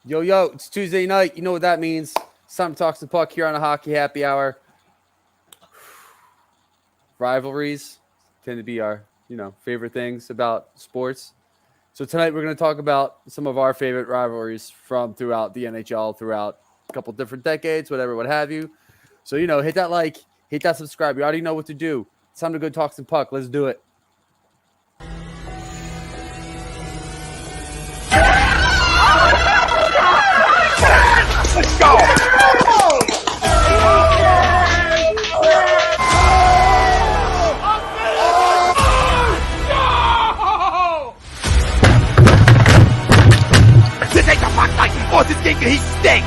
Yo, yo, it's Tuesday night. You know what that means. It's time to talk some puck here on a hockey happy hour. Rivalries tend to be our, favorite things about sports. So tonight we're going to talk about some of our favorite rivalries from throughout the NHL, throughout a couple different decades, whatever, what have you. So, hit that like, hit that subscribe. You already know what to do. It's time to go talk some puck. Let's do it. Let's go! This ain't the puck night. Oh, this game he stinks.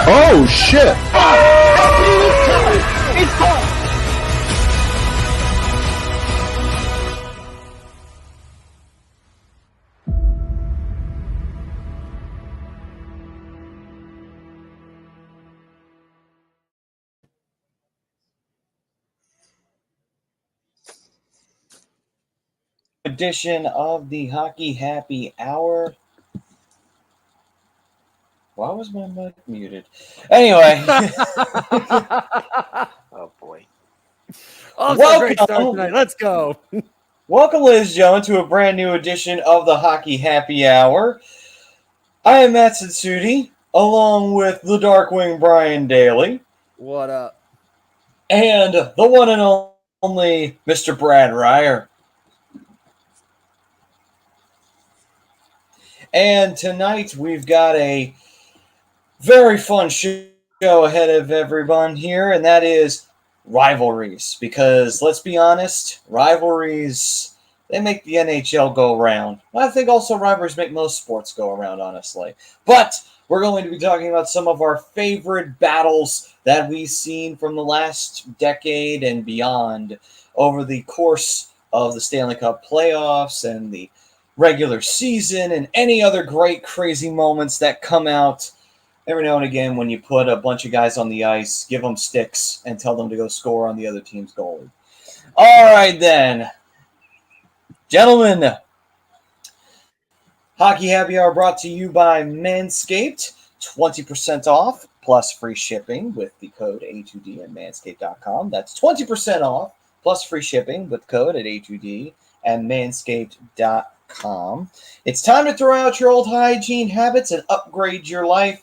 Oh shit! It's gone. Edition of the Hockey Happy Hour. Why was my mic muted? Anyway. Oh, boy. Oh, it's a great start tonight. Let's go. Welcome, ladies and gentlemen, to a brand new edition of the Hockey Happy Hour. I am Matt Sitsuti, along with the Darkwing Brian Daly. What up? And the one and only Mr. Brad Ryer. And tonight we've got a very fun show ahead of everyone here, and that is rivalries. Because let's be honest, rivalries, they make the NHL go around. I think also rivalries make most sports go around, honestly. But we're going to be talking about some of our favorite battles that we've seen from the last decade and beyond over the course of the Stanley Cup playoffs and the regular season and any other great crazy moments that come out every now and again when you put a bunch of guys on the ice, give them sticks, and tell them to go score on the other team's goalie. All right, then. Gentlemen, Hockey Happy Hour brought to you by Manscaped. 20% off plus free shipping with the code A2D at manscaped.com. That's 20% off plus free shipping with code at A2D at manscaped.com. It's time to throw out your old hygiene habits and upgrade your life.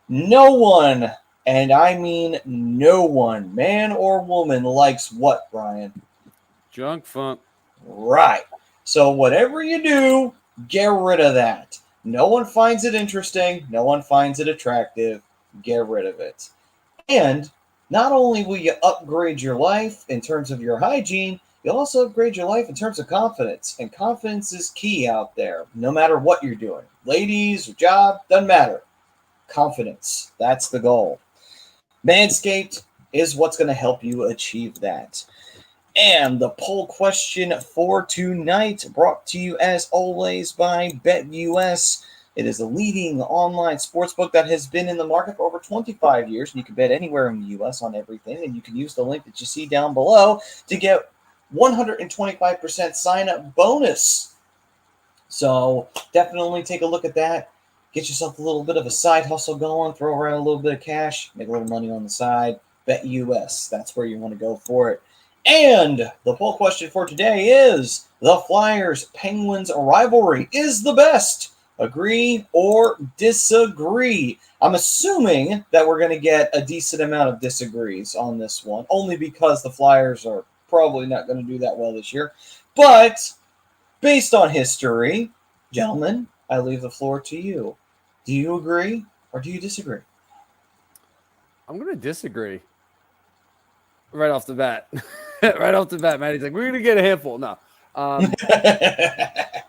No one, and I mean no one, man or woman, likes what, Brian? Junk funk. Right. So whatever you do, get rid of that. No one finds it interesting. No one finds it attractive. Get rid of it. And not only will you upgrade your life in terms of your hygiene, you'll also upgrade your life in terms of confidence. And confidence is key out there, no matter what you're doing. Ladies or job, doesn't matter. Confidence. That's the goal. Manscaped is what's going to help you achieve that. And the poll question for tonight, brought to you as always by BetUS. It is a leading online sportsbook that has been in the market for over 25 years. And you can bet anywhere in the U.S. on everything. And you can use the link that you see down below to get 125% sign-up bonus. So definitely take a look at that. Get yourself a little bit of a side hustle going. Throw around a little bit of cash. Make a little money on the side. BetUS. That's where you want to go for it. And the poll question for today is, the Flyers-Penguins rivalry is the best. Agree or disagree? I'm assuming that we're going to get a decent amount of disagrees on this one, only because the Flyers are probably not going to do that well this year. But based on history, gentlemen, I leave the floor to you. Do you agree or do you disagree? I'm going to disagree. Right off the bat. Right off the bat, Maddie's like, we're going to get a handful. No. I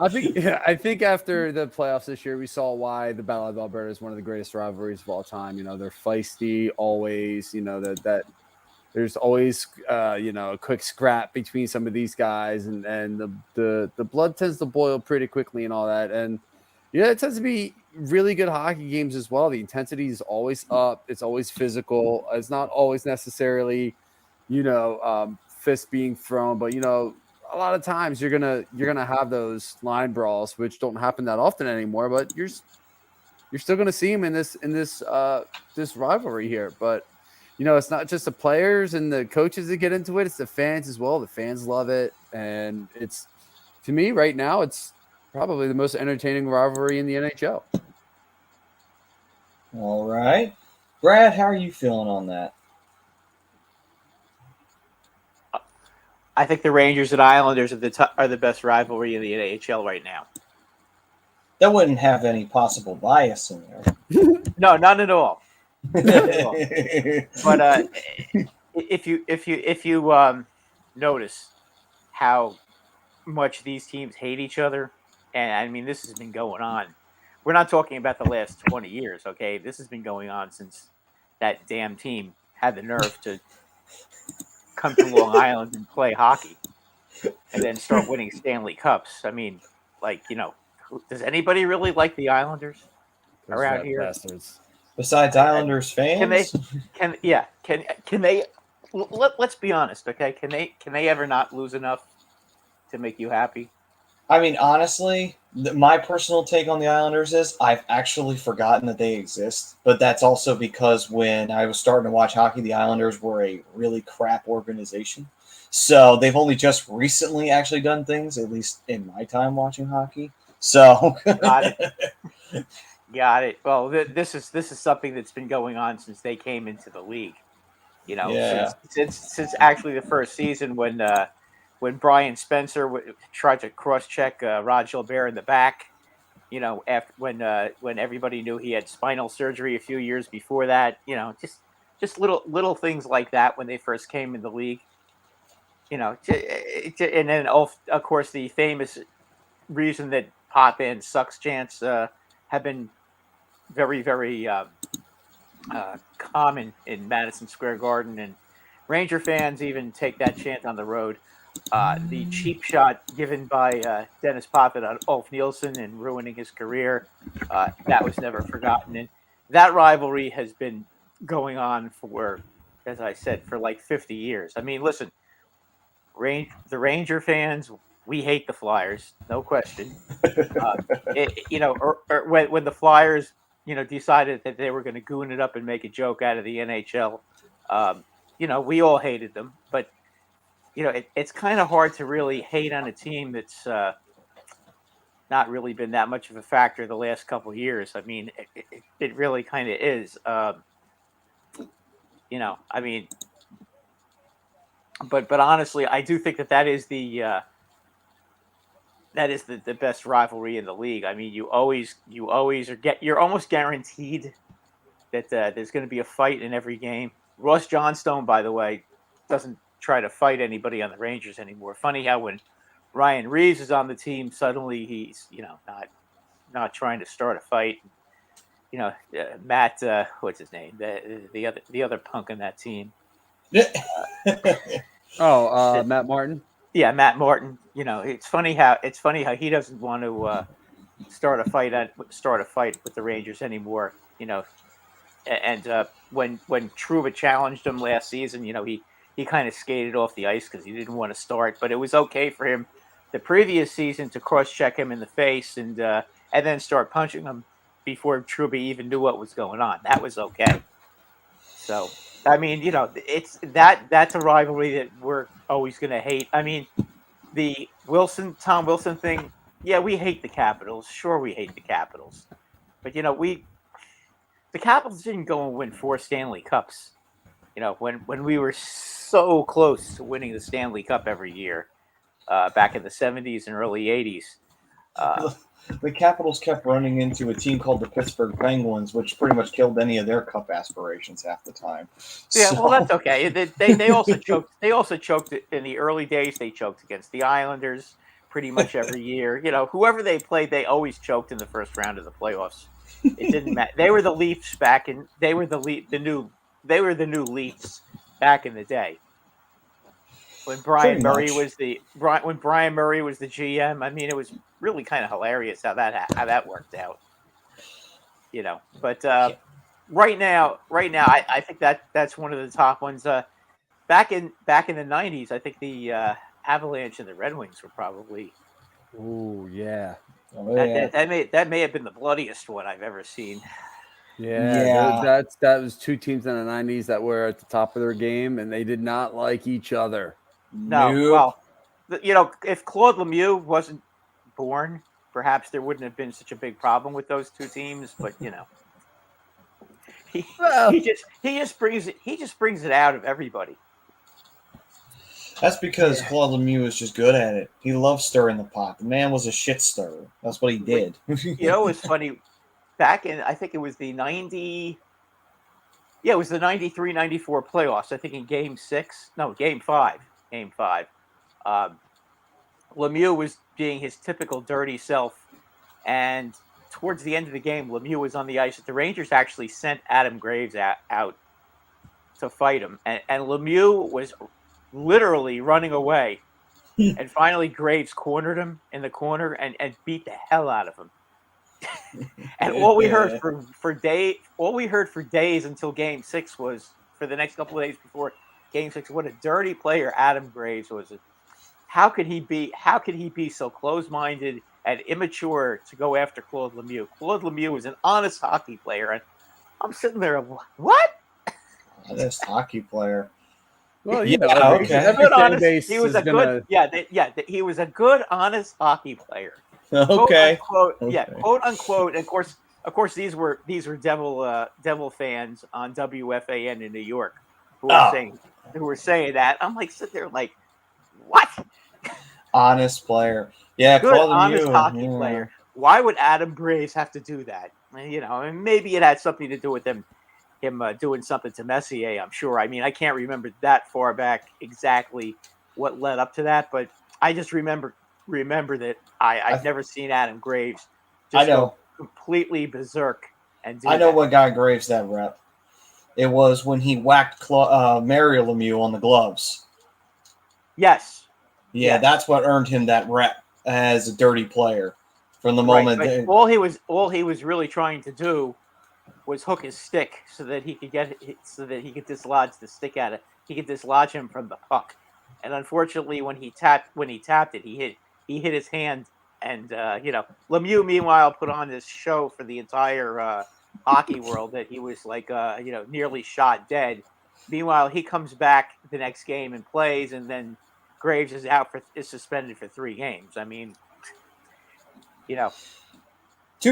think after the playoffs this year, we saw why the Battle of Alberta is one of the greatest rivalries of all time. They're feisty always, that there's always, a quick scrap between some of these guys and the blood tends to boil pretty quickly and all that. And it tends to be really good hockey games as well. The intensity is always up. It's always physical. It's not always necessarily, fist being thrown, but a lot of times you're gonna have those line brawls, which don't happen that often anymore. But you're still gonna see them in this rivalry here. But it's not just the players and the coaches that get into it; it's the fans as well. The fans love it, and it's, to me right now, it's probably the most entertaining rivalry in the NHL. All right, Brad, how are you feeling on that? I think the Rangers and Islanders are the best rivalry in the NHL right now. That wouldn't have any possible bias in there. No, none at all. None at all. But if you notice how much these teams hate each other, and I mean this has been going on. We're not talking about the last 20 years, okay? This has been going on since that damn team had the nerve to come to Long Island and play hockey and then start winning Stanley Cups. I mean, does anybody really like the Islanders around here? Bastards. Besides Islanders fans? Can they let's be honest, okay? Can they ever not lose enough to make you happy? I mean, honestly, my personal take on the Islanders is I've actually forgotten that they exist. But that's also because when I was starting to watch hockey, the Islanders were a really crap organization. So they've only just recently actually done things, at least in my time watching hockey. So Got it. Well, this is something that's been going on since they came into the league. Since actually the first season when Brian Spencer tried to cross-check Rod Gilbert in the back, after when everybody knew he had spinal surgery a few years before that, just little things like that when they first came in the league, and then of course the famous reason that pop and sucks chants have been very, very common in Madison Square Garden, and Ranger fans even take that chant on the road. The cheap shot given by Dennis Poppett on Ulf Nielsen and ruining his career, that was never forgotten. And that rivalry has been going on for, as I said, for like 50 years. I mean, listen, the Ranger fans, we hate the Flyers, no question. When the Flyers, decided that they were going to goon it up and make a joke out of the NHL, we all hated them, but it's kind of hard to really hate on a team that's not really been that much of a factor the last couple of years. I mean, it really kind of is. I mean, but honestly, I do think that is the best rivalry in the league. I mean, you're almost guaranteed that there's going to be a fight in every game. Ross Johnstone, by the way, doesn't try to fight anybody on the Rangers anymore. Funny how when Ryan Reeves is on the team, suddenly he's not trying to start a fight. Matt, what's his name? The other punk on that team. Matt Martin. Yeah, Matt Martin. It's funny how he doesn't want to start a fight with the Rangers anymore. And when Trouba challenged him last season, he kind of skated off the ice because he didn't want to start. But it was okay for him the previous season to cross-check him in the face and then start punching him before Trouba even knew what was going on. That was okay. So, I mean, it's that's a rivalry that we're always going to hate. I mean, the Tom Wilson thing, yeah, we hate the Capitals. Sure, we hate the Capitals. But, the Capitals didn't go and win 4 Stanley Cups. When we were so close to winning the Stanley Cup every year back in the 70s and early 80s. The Capitals kept running into a team called the Pittsburgh Penguins, which pretty much killed any of their cup aspirations half the time. Yeah, well, that's okay. They also choked. They also choked in the early days. They choked against the Islanders pretty much every year. Whoever they played, they always choked in the first round of the playoffs. It didn't matter. They were the Leafs back in. They were the new Leafs back in the day. When Brian Murray was the GM, I mean, it was really kind of hilarious how that worked out. But right now, I think that's one of the top ones. Back in the 90s, I think the Avalanche and the Red Wings were probably Oh yeah. Oh, yeah. that may have been the bloodiest one I've ever seen. Yeah. That was two teams in the 90s that were at the top of their game, and they did not like each other. No, Nope. well, if Claude Lemieux wasn't born, perhaps there wouldn't have been such a big problem with those two teams. But he just brings it out of everybody. That's because Claude Lemieux is just good at it. He loves stirring the pot. The man was a shit stirrer. That's what he did. It was funny. Back in, I think it was the 93-94 playoffs. I think in Game 5. Lemieux was being his typical dirty self, and towards the end of the game, Lemieux was on the ice. The Rangers actually sent Adam Graves out to fight him, and Lemieux was literally running away, and finally Graves cornered him in the corner and beat the hell out of him. And all we heard for days until Game 6 was, for the next couple of days before Game 6, what a dirty player Adam Graves was. How could he be so close-minded and immature to go after Claude Lemieux? Claude Lemieux was an honest hockey player, and I'm sitting there, what? Honest hockey player. Well, okay. He was a good, honest hockey player. Okay. Quote unquote, quote unquote. And of course, these were Devil fans on WFAN in New York who were saying that. I'm like sitting there like, what? Honest player. Yeah, good, Claude honest Lemieux, hockey player. Why would Adam Graves have to do that? And maybe it had something to do with him doing something to Messier, I'm sure. I mean, I can't remember that far back exactly what led up to that, but I just remember that I've never seen Adam Graves just go completely berserk. And what got Graves that rep. It was when he whacked Mario Lemieux on the gloves. Yes. Yeah, that's what earned him that rep as a dirty player. From the moment all he was really trying to do was hook his stick so that he could dislodge the stick at it. He could dislodge him from the puck. And unfortunately, when he tapped it, he hit his hand. And Lemieux, meanwhile, put on this show for the entire hockey world that he was like nearly shot dead. Meanwhile, he comes back the next game and plays, and then Graves is suspended for 3 games. I mean, To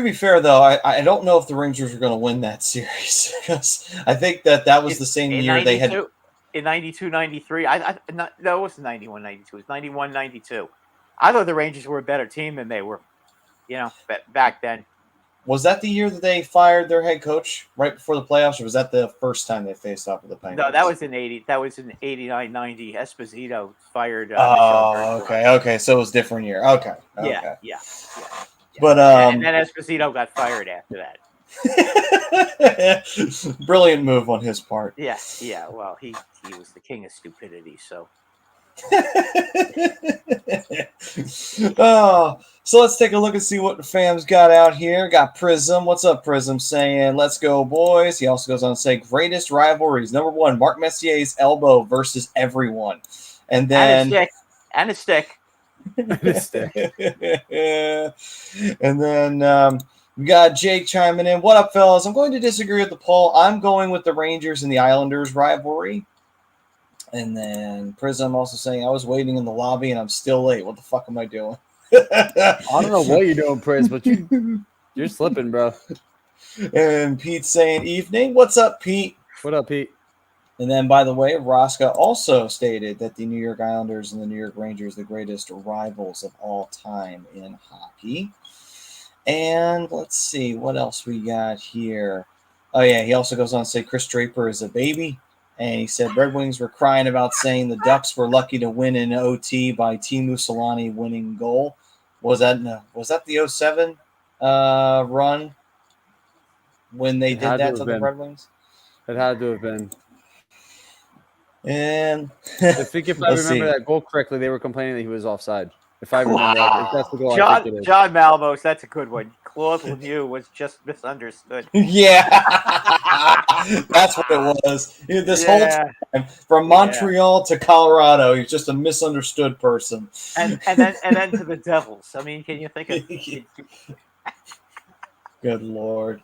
be fair, though, I don't know if the Rangers were going to win that series, because I think that was the same year they had. In 92, 93. No, it wasn't 91, 92. It was 91, 92. I thought the Rangers were a better team than they were, back then. Was that the year that they fired their head coach right before the playoffs, or was that the first time they faced off with the Penguins? No, that was in 80. That was in 89, 90. Esposito fired. Okay. So it was a different year. Okay. Yeah. But and then Esposito got fired after that. Brilliant move on his part. Yeah. Well, he was the king of stupidity. So. So let's take a look and see what the fam's got out here. Got Prism. What's up, Prism? Saying, let's go, boys. He also goes on to say, greatest rivalries. Number 1, Mark Messier's elbow versus everyone. And then... And a stick. And then we got Jake chiming in. What up, fellas? I'm going to disagree with the poll. I'm going with the Rangers and the Islanders rivalry. And then Prism also saying, I was waiting in the lobby and I'm still late. What the fuck am I doing? I don't know what you're doing, Priz, but you're slipping, bro. And Pete saying, evening. What's up, Pete? What up, Pete? And then, by the way, Rosca also stated that the New York Islanders and the New York Rangers are the greatest rivals of all time in hockey. And let's see what else we got here. Oh, yeah, he also goes on to say Chris Draper is a baby. And he said Red Wings were crying about saying the Ducks were lucky to win in OT by Teemu Solani winning goal. Was that the 07 run when they did that to the Red Wings? It had to have been. And I think if I remember that goal correctly, they were complaining that he was offside. If I remember, if that's the goal, John Malmos, that's a good one. Claude Lemieux was just misunderstood. Yeah, that's what it was. This whole time, from Montreal to Colorado, he's just a misunderstood person. And then to the Devils. I mean, can you think of? Good Lord.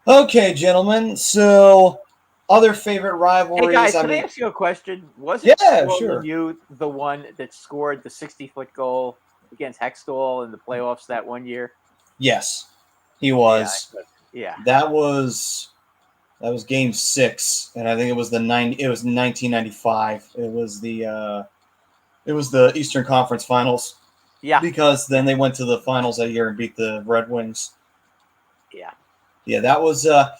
Okay, gentlemen. So, other favorite rivalries. Hey guys, can I ask you a question? Yeah, Claude sure. Lemieux the one that scored the 60-foot goal against Hextall in the playoffs that one year? Yes, he was. Yeah. That was Game 6, and I think it was It was 1995. It was the Eastern Conference Finals. Yeah. Because then they went to the finals that year and beat the Red Wings. Yeah. Yeah, that was a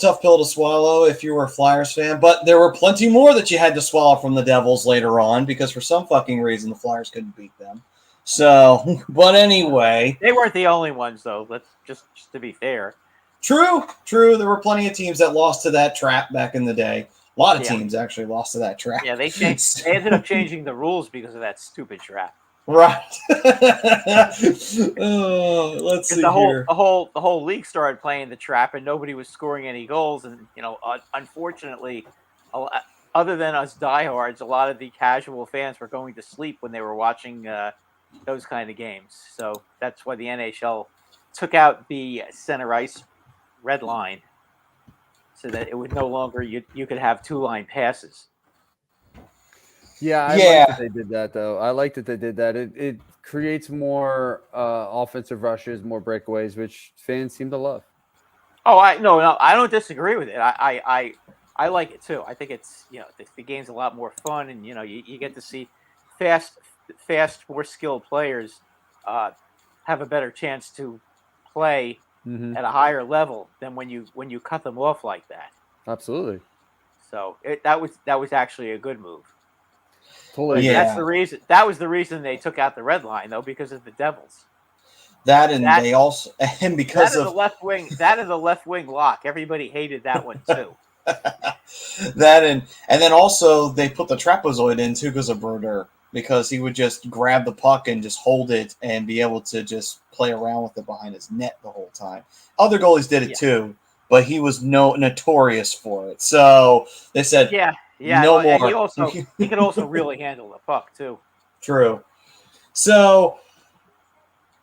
tough pill to swallow if you were a Flyers fan, but there were plenty more that you had to swallow from the Devils later on because for some fucking reason the Flyers couldn't beat them. So, but anyway, they weren't the only ones though. Let's just to be fair. True. There were plenty of teams that lost to that trap back in the day. A lot of teams actually lost to that trap. Yeah, they ended up changing the rules because of that stupid trap. Right. Let's see here. The whole league started playing the trap, and nobody was scoring any goals. And unfortunately, other than us diehards, a lot of the casual fans were going to sleep when they were watching those kind of games. So that's why the NHL took out the center ice red line, so that it would no longer you could have 2-line passes. Yeah, I like that they did that, though. I like that they did that. It creates more offensive rushes, more breakaways, which fans seem to love. Oh, I don't disagree with it. I like it too. I think it's the game's a lot more fun, and you get to see fast, more skilled players have a better chance to play at a higher level than when you cut them off like that. Absolutely. So that was actually a good move. Totally. Yeah. That's the reason. That was the reason they took out the red line, though, because of the Devils. They also because of the left wing. That is a left wing lock. Everybody hated that one too. That and then also they put the trapezoid in too because of Brodeur, because he would just grab the puck and just hold it and be able to just play around with it behind his net the whole time. Other goalies did it too, but he was notorious for it. So they said, no more. He could also really handle the puck too. True. So,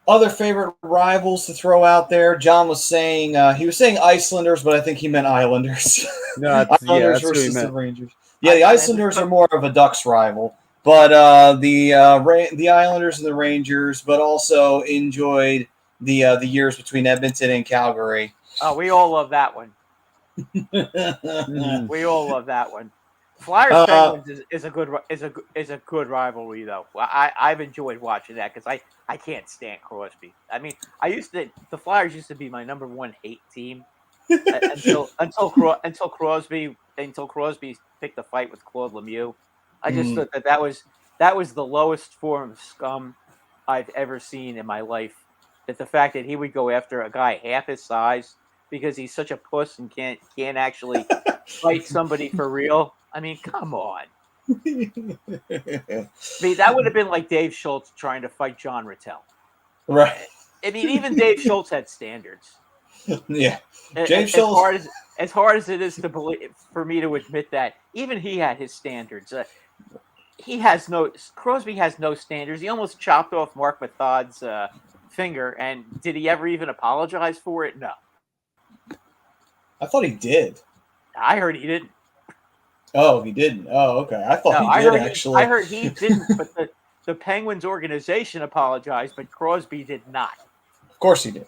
other favorite rivals to throw out there. John was saying he was saying Icelanders, but I think he meant Islanders. No, Islanders versus the Rangers. Yeah, the Icelanders are more of a Ducks rival, but the Islanders and the Rangers, but also enjoyed the years between Edmonton and Calgary. Oh, we all love that one. We all love that one. Flyers Penguins is a good rivalry though. I've enjoyed watching that because I can't stand Crosby. I mean, the Flyers used to be my number one hate team until Crosby picked a fight with Claude Lemieux. I just thought that was the lowest form of scum I've ever seen in my life. That the fact that he would go after a guy half his size because he's such a puss and can't actually fight somebody for real. I mean, come on. I mean, that would have been like Dave Schultz trying to fight John Rattel. Right. I mean, even Dave Schultz had standards. Yeah. As hard as it is to believe, for me to admit that, even he had his standards. Crosby has no standards. He almost chopped off Mark Mathod's finger, and did he ever even apologize for it? No. I thought he did. I heard he didn't. Oh, he didn't. Oh, okay. I thought he did, actually. I heard he didn't, but the Penguins organization apologized, but Crosby did not. Of course he did.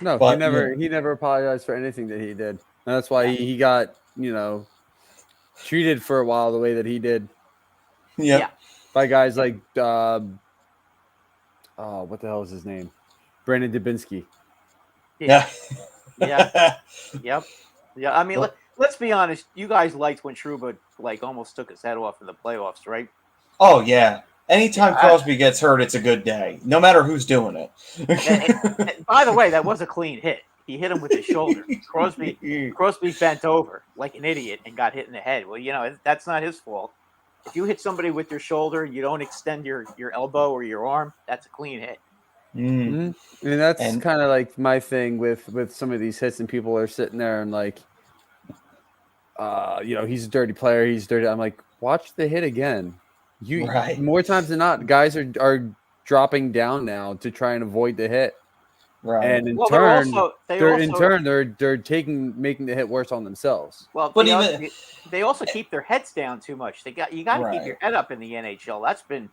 No, but, he never apologized for anything that he did. And that's why he got, treated for a while the way that he did. Yeah. By guys like what the hell is his name? Brandon Dubinsky. Yeah. Yeah. Yep. Yeah. I mean, let's be honest. You guys liked when Trouba almost took his head off in the playoffs, right? Oh yeah. Anytime Crosby gets hurt, it's a good day, no matter who's doing it. and by the way, that was a clean hit. He hit him with his shoulder. Crosby bent over like an idiot and got hit in the head. Well, that's not his fault. If you hit somebody with your shoulder, you don't extend your elbow or your arm. That's a clean hit. And that's And- kind of like my thing with some of these hits, and people are sitting there and like, he's a dirty player. He's dirty. I'm like, watch the hit again. Right. More times than not, guys are dropping down now to try and avoid the hit. Right. And in Well, turn, they're making the hit worse on themselves. Well, But they also keep their heads down too much. You got to Right. keep your head up in the NHL. That's been,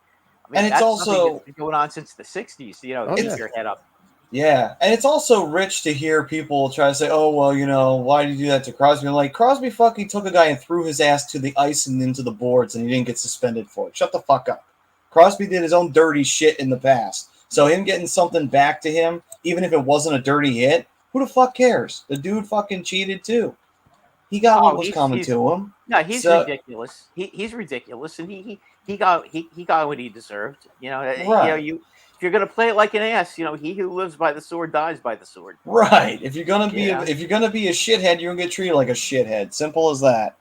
And it's that's also- something that's been going on since the '60s. Keep your head up. Yeah, and it's also rich to hear people try to say, "Oh, well, why did you do that to Crosby?" I'm like, Crosby fucking took a guy and threw his ass to the ice and into the boards, and he didn't get suspended for it. Shut the fuck up. Crosby did his own dirty shit in the past, so him getting something back to him, even if it wasn't a dirty hit, who the fuck cares? The dude fucking cheated too. He got what was coming to him. No, he's ridiculous. He's ridiculous, and he got what he deserved. Right. If you're gonna play it like an ass, he who lives by the sword dies by the sword. Right. If you're gonna be a shithead, you're gonna get treated like a shithead. Simple as that.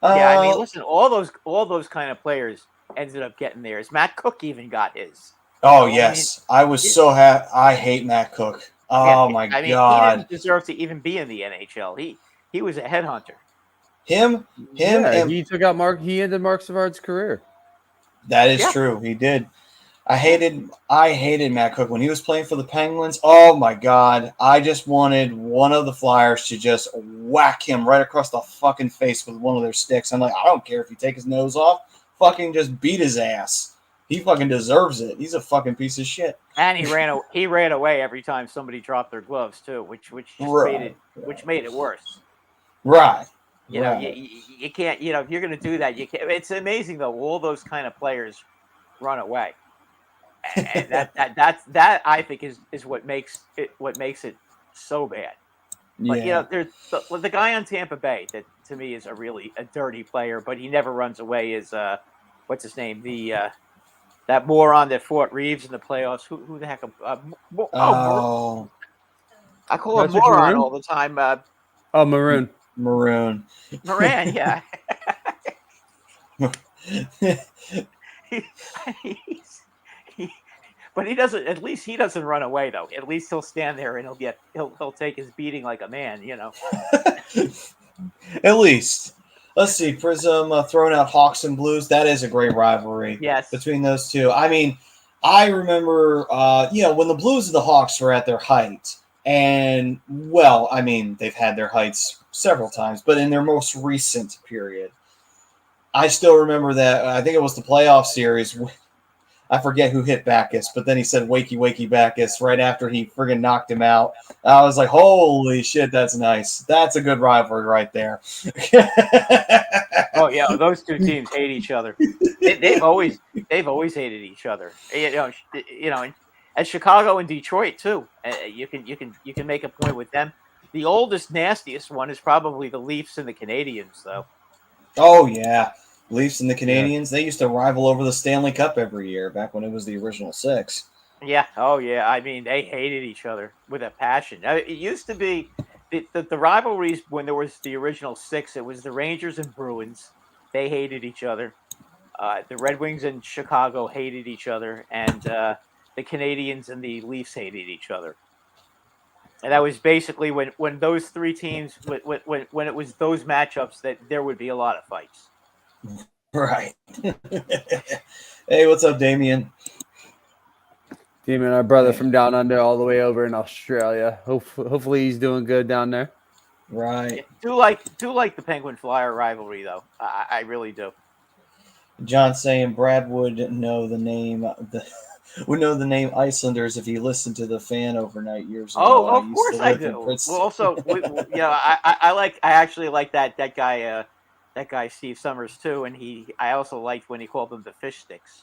Yeah, I mean, listen, all those kind of players ended up getting theirs. Matt Cook even got his. Oh yes, I was so happy. I hate Matt Cook. Oh my god, he didn't deserve to even be in the NHL. He was a headhunter. Him, and he took out Mark. He ended Mark Savard's career. That is true. He did. I hated Matt Cook when he was playing for the Penguins. Oh my god, I just wanted one of the Flyers to just whack him right across the fucking face with one of their sticks. I'm like, I don't care if you take his nose off. Fucking just beat his ass. He fucking deserves it. He's a fucking piece of shit. And he ran away every time somebody dropped their gloves too, which made it worse. Right. You can't. If you're going to do that, you can't. It's amazing though. All those kind of players run away, and that I think is what makes it so bad. But there's the guy on Tampa Bay that to me is a dirty player, but he never runs away. Is what's his name? That moron that fought Reeves in the playoffs. Who the heck? I call him moron Maroon? all the time. Maroon. Maroon. Moran, yeah. But he doesn't. At least he doesn't run away, though. At least he'll stand there and he'll take his beating like a man, At least. Let's see. Prism throwing out Hawks and Blues. That is a great rivalry. Yes. Between those two. I mean, I remember, when the Blues and the Hawks were at their height, and well, I mean, they've had their heights several times, but in their most recent period, I still remember that. I think it was the playoff series. I forget who hit Backus, but then he said "wakey, wakey, Backus" right after he friggin' knocked him out. I was like, "Holy shit, that's nice! That's a good rivalry right there." Oh yeah, those two teams hate each other. They've always hated each other. And Chicago and Detroit too. You can make a point with them. The oldest, nastiest one is probably the Leafs and the Canadians, though. Oh yeah. Leafs and the Canadians, they used to rival over the Stanley Cup every year back when it was the original 6. Yeah. Oh, yeah. I mean, they hated each other with a passion. It used to be the rivalries when there was the original 6. It was the Rangers and Bruins. They hated each other. The Red Wings and Chicago hated each other. And the Canadians and the Leafs hated each other. And that was basically when those three teams, when it was those matchups, that there would be a lot of fights. Right. Hey, what's up, Damien? Damien, our brother from down under, all the way over in Australia. Hopefully, he's doing good down there. Right. Do like the Penguin Flyer rivalry though. I really do. John saying Brad would know the name Icelanders if he listened to the Fan overnight years ago. Oh, of course I do. Well, also, I actually like that guy. That guy Steve Summers too, and I also liked when he called them the fish sticks.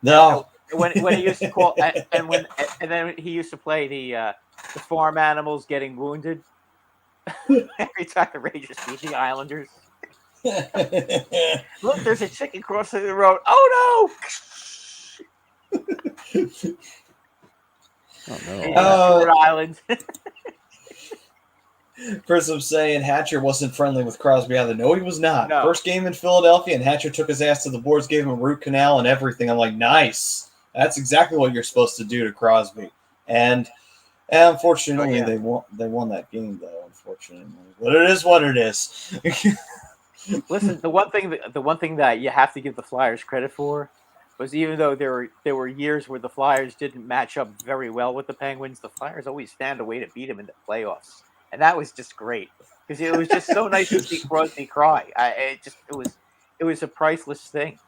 No, when he used to call and then he used to play the farm animals getting wounded every time the Rangers beat the Islanders. Look, there's a chicken crossing the road. Oh no! Oh no! Rhode Island. Prism saying Hatcher wasn't friendly with Crosby either. No, he was not. No. First game in Philadelphia, and Hatcher took his ass to the boards, gave him a root canal and everything. I'm like, nice. That's exactly what you're supposed to do to Crosby. And unfortunately, Oh, yeah. they won that game, though, unfortunately. But it is what it is. Listen, the one thing that you have to give the Flyers credit for was, even though there were years where the Flyers didn't match up very well with the Penguins, the Flyers always found a way to beat them in the playoffs, and that was just great because it was just so nice to see Crosby cry. It was a priceless thing.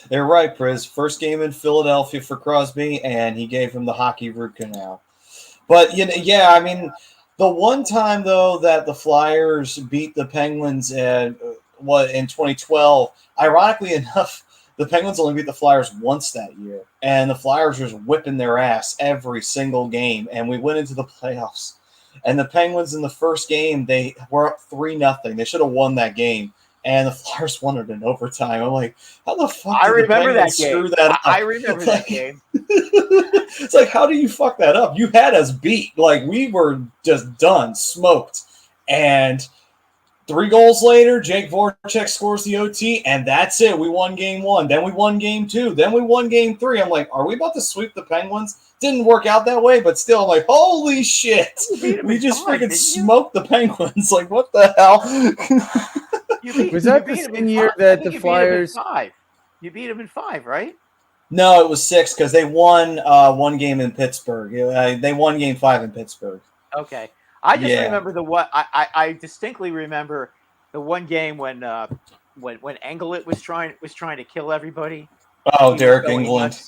They're right, Priz. First game in Philadelphia for Crosby, and he gave him the hockey root canal. But yeah, I mean, the one time though that the Flyers beat the Penguins in 2012, ironically enough, the Penguins only beat the Flyers once that year, and the Flyers were whipping their ass every single game, and we went into the playoffs. And the Penguins in the first game, they were up 3-0. They should have won that game. And the Flyers won it in overtime. I'm like, how the fuck did the Penguins screw that up? I remember that game. It's like, how do you fuck that up? You had us beat. Like, we were just done, smoked. And 3 goals later, Jake Voracek scores the OT, and that's it. We won game 1. Then we won game 2. Then we won game 3. I'm like, are we about to sweep the Penguins? Didn't work out that way, but still, I'm like, holy shit. We just freaking smoked the Penguins. Like, what the hell? Was that the same year that the Flyers? You beat them in 5, right? No, it was 6 because they won 1 game in Pittsburgh. They won game 5 in Pittsburgh. Okay. I just remember the one. I distinctly remember the one game when Engelett was trying to kill everybody. Oh, Derek England.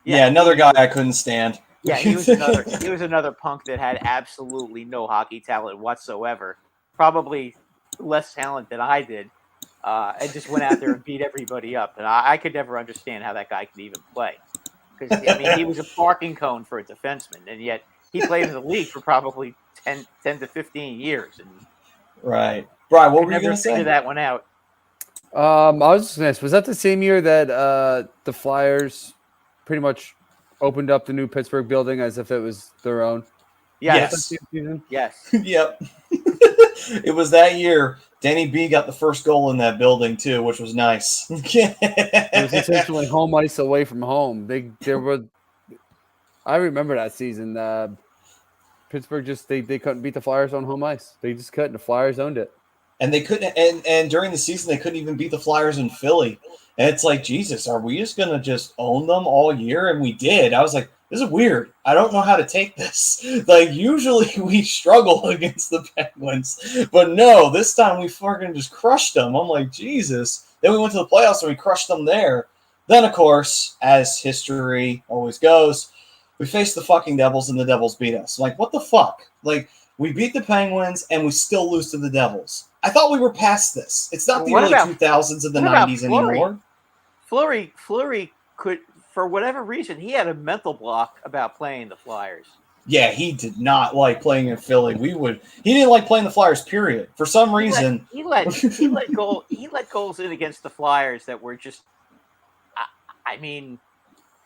Yeah, another guy I couldn't stand. Yeah, he was another punk that had absolutely no hockey talent whatsoever. Probably less talent than I did, and just went out there and beat everybody up. And I could never understand how that guy could even play, because I mean, he was a parking cone for a defenseman, and yet he played in the league for probably 10 to 15 years. And right, Brian, what were you going to say? Figure that one out. I was just going to ask, was that the same year that the Flyers pretty much opened up the new Pittsburgh building as if it was their own? Yes. Yes. Yep. It was that year. Danny B got the first goal in that building too, which was nice. It was essentially home ice away from home. I remember that season. Pittsburgh they couldn't beat the Flyers on home ice. They just couldn't. The Flyers owned it. And they couldn't. And during the season, they couldn't even beat the Flyers in Philly. And it's like, Jesus, are we just gonna just own them all year? And we did. I was like, this is weird. I don't know how to take this. Like, usually we struggle against the Penguins, but no, this time we fucking just crushed them. I'm like, Jesus. Then we went to the playoffs and we crushed them there. Then, of course, as history always goes, we faced the fucking Devils and the Devils beat us. I'm like, what the fuck? Like, we beat the Penguins and we still lose to the Devils. I thought we were past this. It's not the early 2000s and the 90s anymore. Fleury could, for whatever reason, he had a mental block about playing the Flyers. Yeah, he did not like playing in Philly. He didn't like playing the Flyers, period. For some reason. He let goals in against the Flyers that were just, I mean,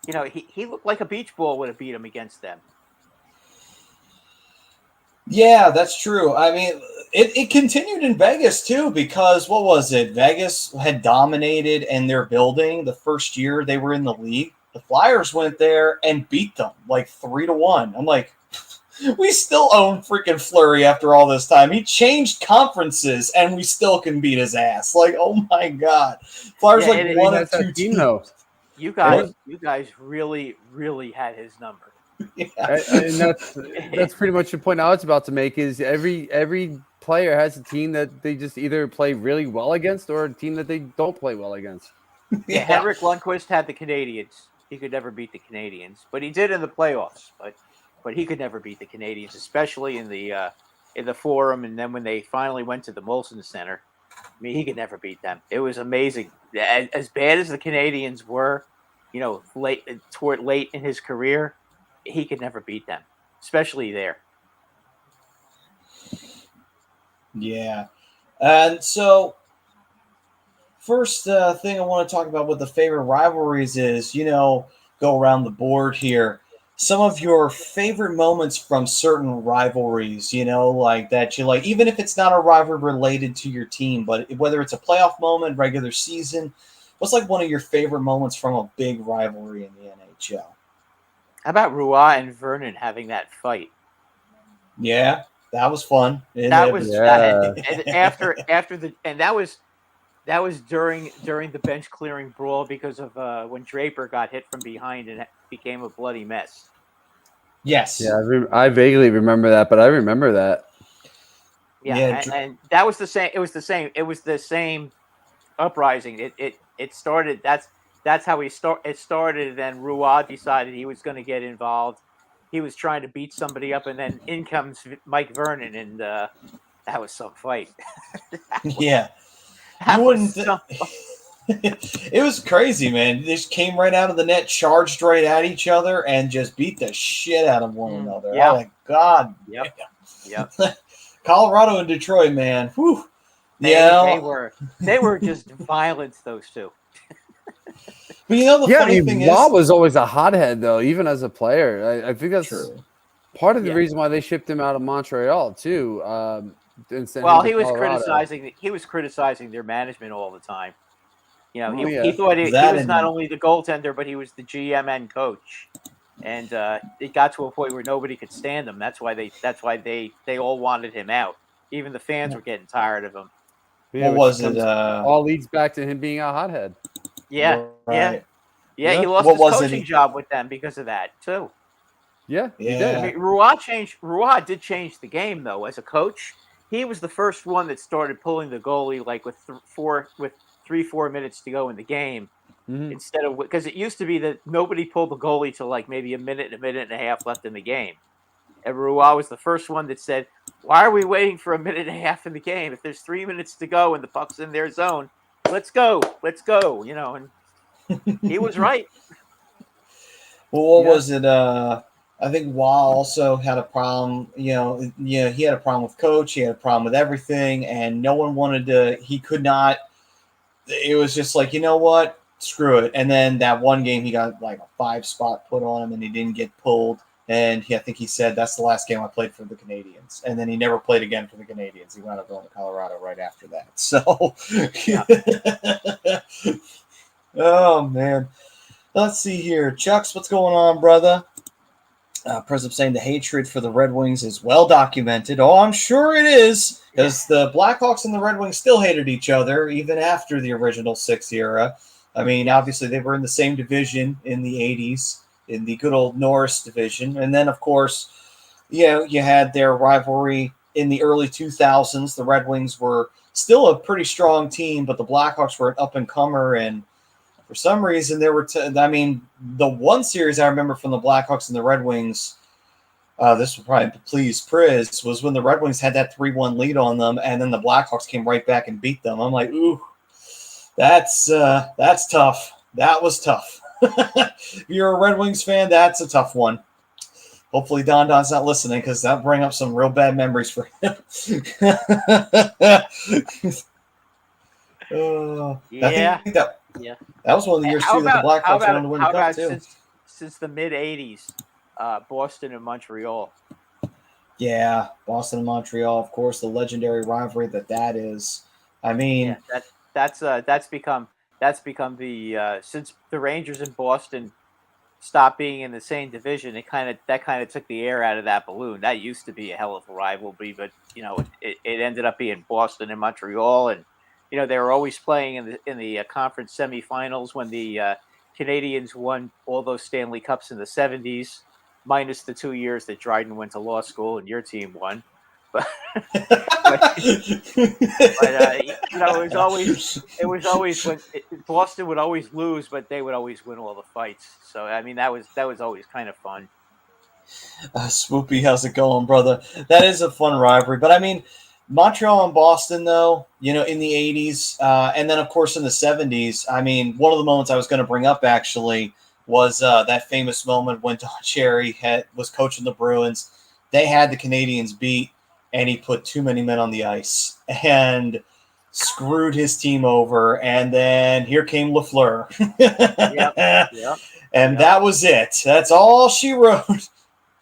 you know, he looked like a beach ball would have beat him against them. Yeah, that's true. I mean, it continued in Vegas, too, because, what was it? Vegas had dominated in their building the first year they were in the league. The Flyers went there and beat them, like 3-1. I'm like, we still own freaking Fleury after all this time. He changed conferences, and we still can beat his ass. Like, oh, my God. Flyers, one of 2 teams. You guys really, really had his number. Yeah. And that's pretty much the point I was about to make is every player has a team that they just either play really well against or a team that they don't play well against. Yeah, Henrik Lundqvist had the Canadiens. He could never beat the Canadiens, but he did in the playoffs. But he could never beat the Canadiens, especially in the Forum, and then when they finally went to the Molson Center. I mean, he could never beat them. It was amazing. As bad as the Canadiens were, you know, late in his career, he could never beat them, especially there. Yeah. And so, first thing I want to talk about with the favorite rivalries is, you know, go around the board here. Some of your favorite moments from certain rivalries, you know, like that you like, even if it's not a rivalry related to your team, but whether it's a playoff moment, regular season, What's like one of your favorite moments from a big rivalry in the NHL? How about Roy and Vernon having that fight? Yeah, that was fun. That was Yeah. and after the and that was during the bench clearing brawl because of when Draper got hit from behind and it became a bloody mess. Yes. Yeah, I vaguely remember that, but I remember that. Yeah, and that was the same. It was the same. It was the same uprising. It started. That's how it started. And then Roy decided he was going to get involved. He was trying to beat somebody up, and then in comes Mike Vernon, and that was some fight. Yeah. That You was wouldn't. It was crazy, man. They just came right out of the net, charged right at each other, and just beat the shit out of one another. yeah. Oh my god. Yep. Colorado and Detroit, man. Whew. They were just violent, those two. But you know the funny thing Rob is, was always a hothead, though, even as a player. I think that's true. part of the reason why they shipped him out of Montreal too. Well, he was criticizing their management all the time. You know, he thought he was not only the goaltender, but he was the GM and coach. And it got to a point where nobody could stand him. That's why they all wanted him out. Even the fans were getting tired of him. Yeah, what was it? All leads back to him being a hothead. Yeah, right. yeah. He lost his coaching job with them because of that too. Yeah, he did. I mean, Roy did change the game though. As a coach, he was the first one that started pulling the goalie like with 3-4 minutes to go in the game. Instead of, because it used to be that nobody pulled the goalie till like maybe a minute and a half left in the game. And Roy was the first one that said, "Why are we waiting for a minute and a half in the game? If there's 3 minutes to go and the puck's in their zone, let's go. You know." And he was right. Well, what was it? I think Wah also had a problem. He had a problem with coach. He had a problem with everything, and no one wanted to. He could not. It was just like, you know what? Screw it. And then that one game, he got like a 5-spot put on him, and he didn't get pulled. And I think he said, that's the last game I played for the Canadians. And then he never played again for the Canadians. He wound up going to Colorado right after that. So, oh, man. Let's see here. Chucks, what's going on, brother? President saying the hatred for the Red Wings is well documented. Oh, I'm sure it is, because the Blackhawks and the Red Wings still hated each other even after the original 6 era. I mean, obviously, they were in the same division in the 80s. In the good old Norris division. And then, of course, you had their rivalry in the early 2000s. The Red Wings were still a pretty strong team, but the Blackhawks were an up-and-comer. And for some reason, there were the one series I remember from the Blackhawks and the Red Wings, this will probably please Priz, was when the Red Wings had that 3-1 lead on them, and then the Blackhawks came right back and beat them. I'm like, ooh, that's tough. That was tough. If you're a Red Wings fan, that's a tough one. Hopefully Don's not listening, because that'll bring up some real bad memories for him. That was one of the years too that the Blackhawks wanted to win the cup too. Since the mid '80s, Boston and Montreal. Yeah, Boston and Montreal, of course, the legendary rivalry that is. I mean, that's become the since the Rangers and Boston stopped being in the same division, that kind of took the air out of that balloon. That used to be a hell of a rivalry, but it ended up being Boston and Montreal, and they were always playing in the conference semifinals when the Canadians won all those Stanley Cups in the 70s, minus the 2 years that Dryden went to law school and your team won. But it was always when Boston would always lose, but they would always win all the fights. So I mean, that was always kind of fun. Swoopy, how's it going, brother? That is a fun rivalry, but I mean, Montreal and Boston, though, in the 80s, and then of course in the 70s. I mean, one of the moments I was going to bring up actually was that famous moment when Don Cherry was coaching the Bruins. They had the Canadians beat, and he put too many men on the ice and screwed his team over. And then here came Lafleur. And that was it. That's all she wrote.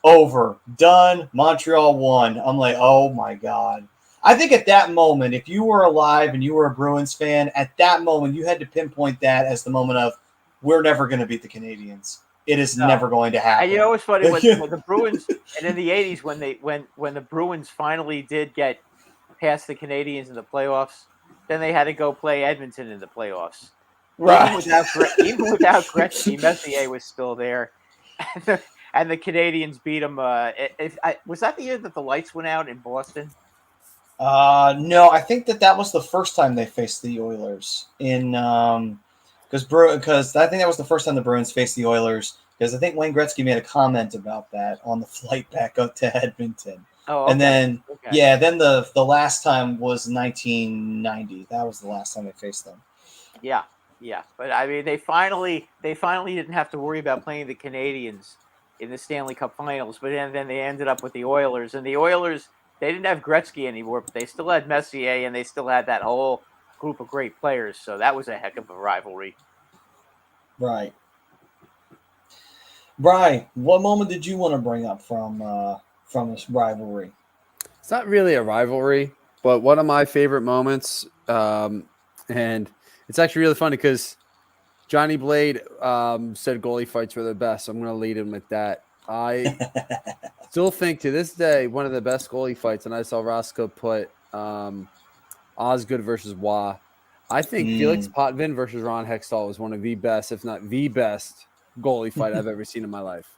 Over. Done. Montreal won. I'm like, oh, my God. I think at that moment, if you were alive and you were a Bruins fan, at that moment you had to pinpoint that as the moment of we're never going to beat the Canadians. It is never going to happen. And you know what's funny? When the Bruins, and in the 80s, when the Bruins finally did get past the Canadians in the playoffs, then they had to go play Edmonton in the playoffs. Right. Even without Gretzky, Messier was still there. And the Canadians beat them. Was that the year that the lights went out in Boston? No, I think that was the first time they faced the Oilers in because I think that was the first time the Bruins faced the Oilers, because I think Wayne Gretzky made a comment about that on the flight back up to Edmonton. Oh, okay. And then then the last time was 1990. That was the last time they faced them. Yeah. But I mean, they finally didn't have to worry about playing the Canadians in the Stanley Cup Finals. But then they ended up with the Oilers, and the Oilers, they didn't have Gretzky anymore, but they still had Messier, and they still had that whole group of great players. So that was a heck of a rivalry. Right. Brian, what moment did you want to bring up from this rivalry? It's not really a rivalry, but one of my favorite moments, and it's actually really funny because Johnny Blade said goalie fights were the best. So I'm going to lead him with that. I still think to this day one of the best goalie fights, and I saw Roscoe put Osgood versus Wah. I think Felix Potvin versus Ron Hextall was one of the best, if not the best, goalie fight I've ever seen in my life.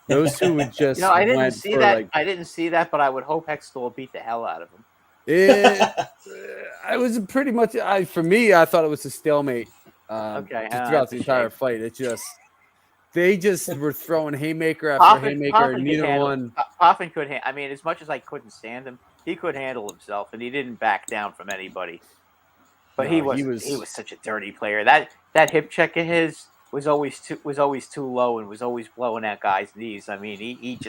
Those two would just. I didn't see that. I didn't see that, but I would hope Hextall beat the hell out of him. I was pretty much. For me, I thought it was a stalemate. Throughout the entire fight, they just were throwing haymaker after haymaker. And neither one. Potvin could. I mean, as much as I couldn't stand him, he could handle himself, and he didn't back down from anybody. But he was such a dirty player. That hip check of his was always too low and was always blowing out guys' knees. I mean, he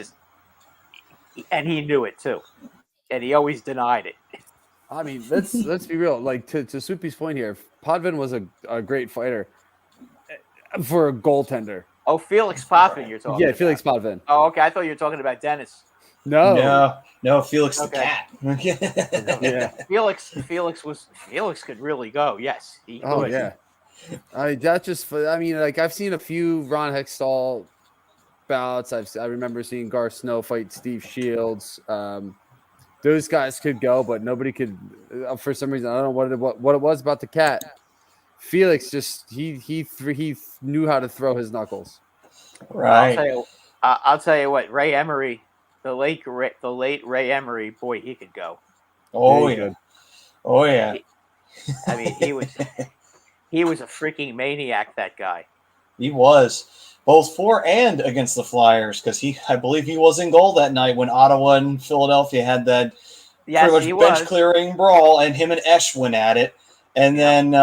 knew it too, and he always denied it. I mean, let's be real. Like to Soupy's point here, Potvin was a great fighter for a goaltender. Oh, Felix Potvin, you're talking about. Felix Potvin. Oh, okay. I thought you were talking about Dennis. No, Felix the cat. Yeah. Felix could really go. Yes, he could. Oh yeah. I've seen a few Ron Hextall bouts. I remember seeing Garth Snow fight Steve Shields. Those guys could go, but nobody could. For some reason, I don't know what it was about the cat. Felix just he knew how to throw his knuckles. Right. I'll tell you what. Ray Emery, the late Ray Emery, boy, he could go. Oh yeah. Oh yeah. I mean, he was a freaking maniac. That guy. He was. Both for and against the Flyers, because I believe he was in goal that night when Ottawa and Philadelphia had that pretty much bench clearing brawl, and him and Esch went at it, and then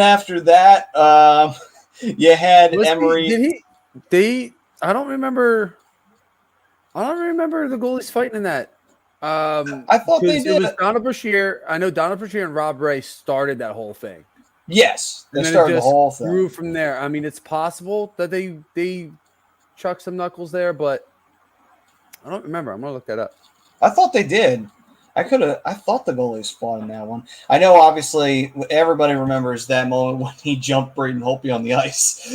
after that, you had Emery. I don't remember the goalies fighting in that. I thought they did. It was Donald Brashear. I know Donald Brashear and Rob Ray started that whole thing. Yes, they started the whole thing. Grew from there. I mean, it's possible that they chucked some knuckles there, but I don't remember. I'm gonna look that up. I thought they did. I thought the goalies fought in that one. I know, obviously, everybody remembers that moment when he jumped Braden Holtby on the ice.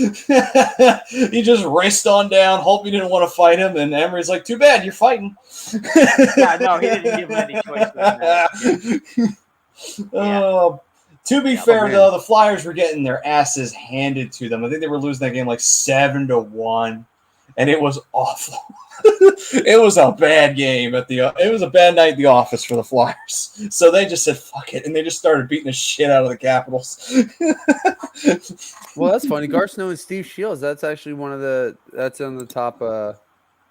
He just raced on down. Holtby didn't want to fight him, and Emery's like, "Too bad, you're fighting." Yeah, no, he didn't give him any choice. To be fair, though, the Flyers were getting their asses handed to them. I think they were losing that game like 7-1, and it was awful. It was a bad game it was a bad night at the office for the Flyers. So they just said fuck it, and they just started beating the shit out of the Capitals. Well, that's funny. Garth Snow and Steve Shields. That's actually that's on the top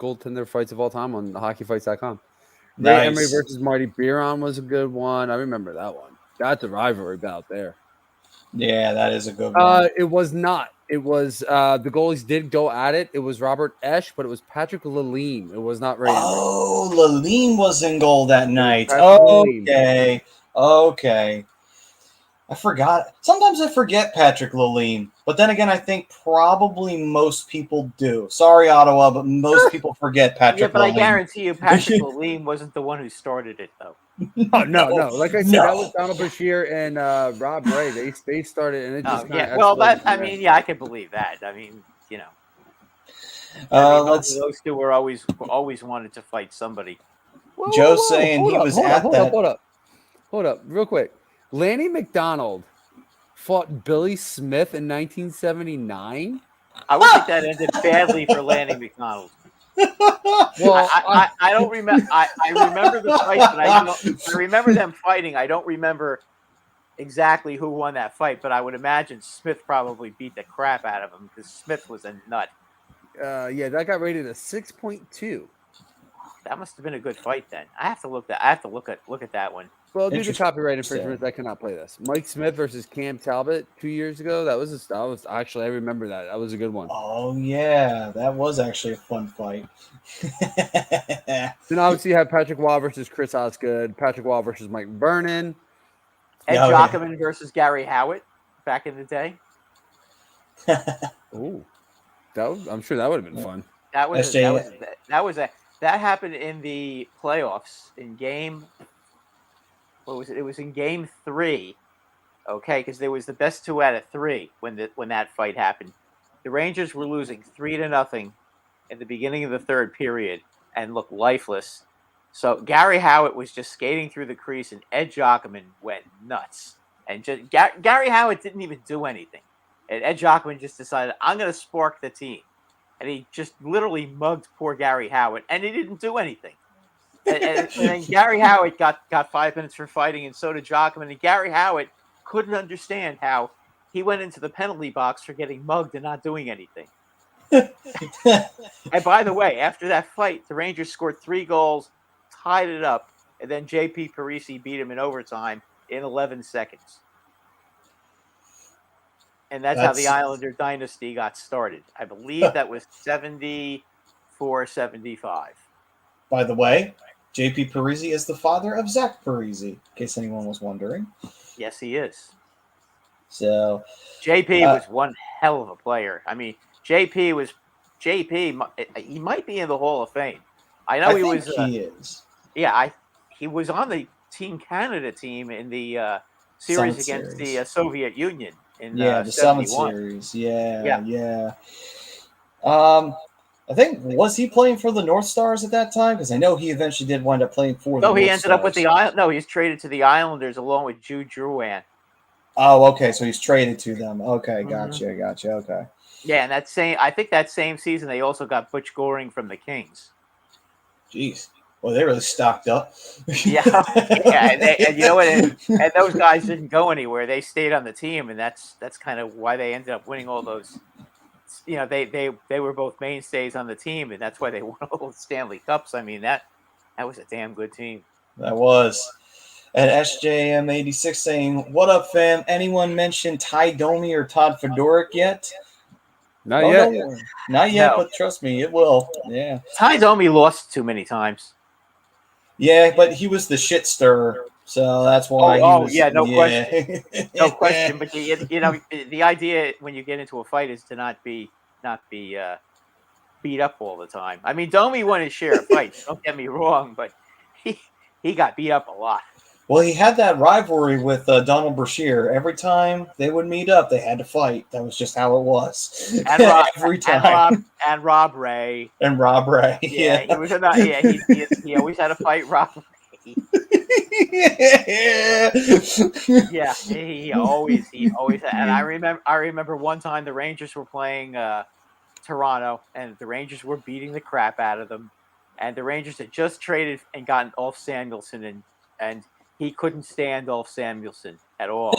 goaltender fights of all time on hockeyfights.com. Nice. Ray Emery versus Marty Biron was a good one. I remember that one. That's a rivalry bout there. Yeah, that is a good one. It was not. It was the goalies did go at it. It was Robert Esch, but it was Patrick Lalime. It was not Ray Emery. Oh, Lalime was in goal that night. Okay. I forgot. Sometimes I forget Patrick Lalime, but then again, I think probably most people do. Sorry, Ottawa, but most people forget Patrick Yeah, but I Lalime. guarantee you, Patrick Lalime wasn't the one who started it, though. Oh no. Like I said, No. that was Donald Bashir and Rob Ray. They started, and it just Oh, yeah. kinda Well, escalated I from mean, yeah, I can believe that. I mean, you know, both of those two were always wanted to fight somebody. there. Joe's saying he was at that. Hold up, real quick. Lanny McDonald fought Billy Smith in 1979. I would think that ended badly for Lanny McDonald. Well, I don't remember. I remember the fight, but I remember them fighting. I don't remember exactly who won that fight, but I would imagine Smith probably beat the crap out of him because Smith was a nut. yeah, that got rated a 6.2. That must have been a good fight then. I have to look at that one. Well, due to Interesting. copyright infringement, I cannot play this. Mike Smith versus Cam Talbot 2 years ago. That was actually, I remember that. That was a good one. Oh yeah, that was actually a fun fight. Then obviously you have Patrick Waugh versus Chris Osgood, Patrick Waugh versus Mike Vernon. Ed Oh, yeah. Jockman versus Gary Howitt back in the day. Ooh, I'm sure that would have been fun. That happened in the playoffs in game. What was it? It was in game 3. Okay, because there was the best 2 out of 3 when that fight happened. The Rangers were losing 3-0 in the beginning of the third period and looked lifeless. So Gary Howitt was just skating through the crease, and Ed Jockman went nuts. And just Gary Howitt didn't even do anything, and Ed Jockman just decided, I'm going to spark the team, and he just literally mugged poor Gary Howitt, and he didn't do anything. And then Gary Howitt got 5 minutes for fighting, and so did Jockman. And Gary Howitt couldn't understand how he went into the penalty box for getting mugged and not doing anything. And by the way, after that fight, the Rangers scored 3 goals, tied it up, and then J.P. Parisi beat him in overtime in 11 seconds. And that's how the Islander dynasty got started. I believe that was 74-75. By the way, J.P. Parisi is the father of Zach Parisi, in case anyone was wondering. Yes, he is. So JP was one hell of a player. I mean, JP, he might be in the Hall of Fame. I know he is. Yeah, he was on the Team Canada team in the series against the Soviet Union in the 71. Summit Series. Yeah. I think, was he playing for the North Stars at that time? Because I know he eventually did wind up playing for the North Stars. No, he ended up with the No, he was traded to the Islanders along with Jude Drouin. Oh, okay. So he's traded to them. Okay, gotcha. Okay. Yeah, and I think that same season they also got Butch Goring from the Kings. Jeez. Well, they really stocked up. Yeah, and you know what? And those guys didn't go anywhere. They stayed on the team, and that's kind of why they ended up winning all those. You know, they were both mainstays on the team, and that's why they won all the Stanley Cups. I mean, that was a damn good team. That was. And SJM86 saying, "What up, fam? Anyone mention Ty Domi or Todd Fedoruk yet?" Not yet. Not yet, but trust me, it will. Yeah. Ty Domi lost too many times. Yeah, but he was the shit stirrer, so that's why. Question, no question. But you know, the idea when you get into a fight is to not be beat up all the time. I mean, Domi won his share of fights. Don't get me wrong, but he got beat up a lot. Well, he had that rivalry with Donald Brashear. Every time they would meet up, they had to fight. That was just how it was. And every time. And Rob Ray. Yeah, he was he always had to fight Rob Ray. Yeah, he always had. And I remember one time the Rangers were playing Toronto, and the Rangers were beating the crap out of them. And the Rangers had just traded and gotten Ulf Samuelsson, and he couldn't stand Ulf Samuelsson at all.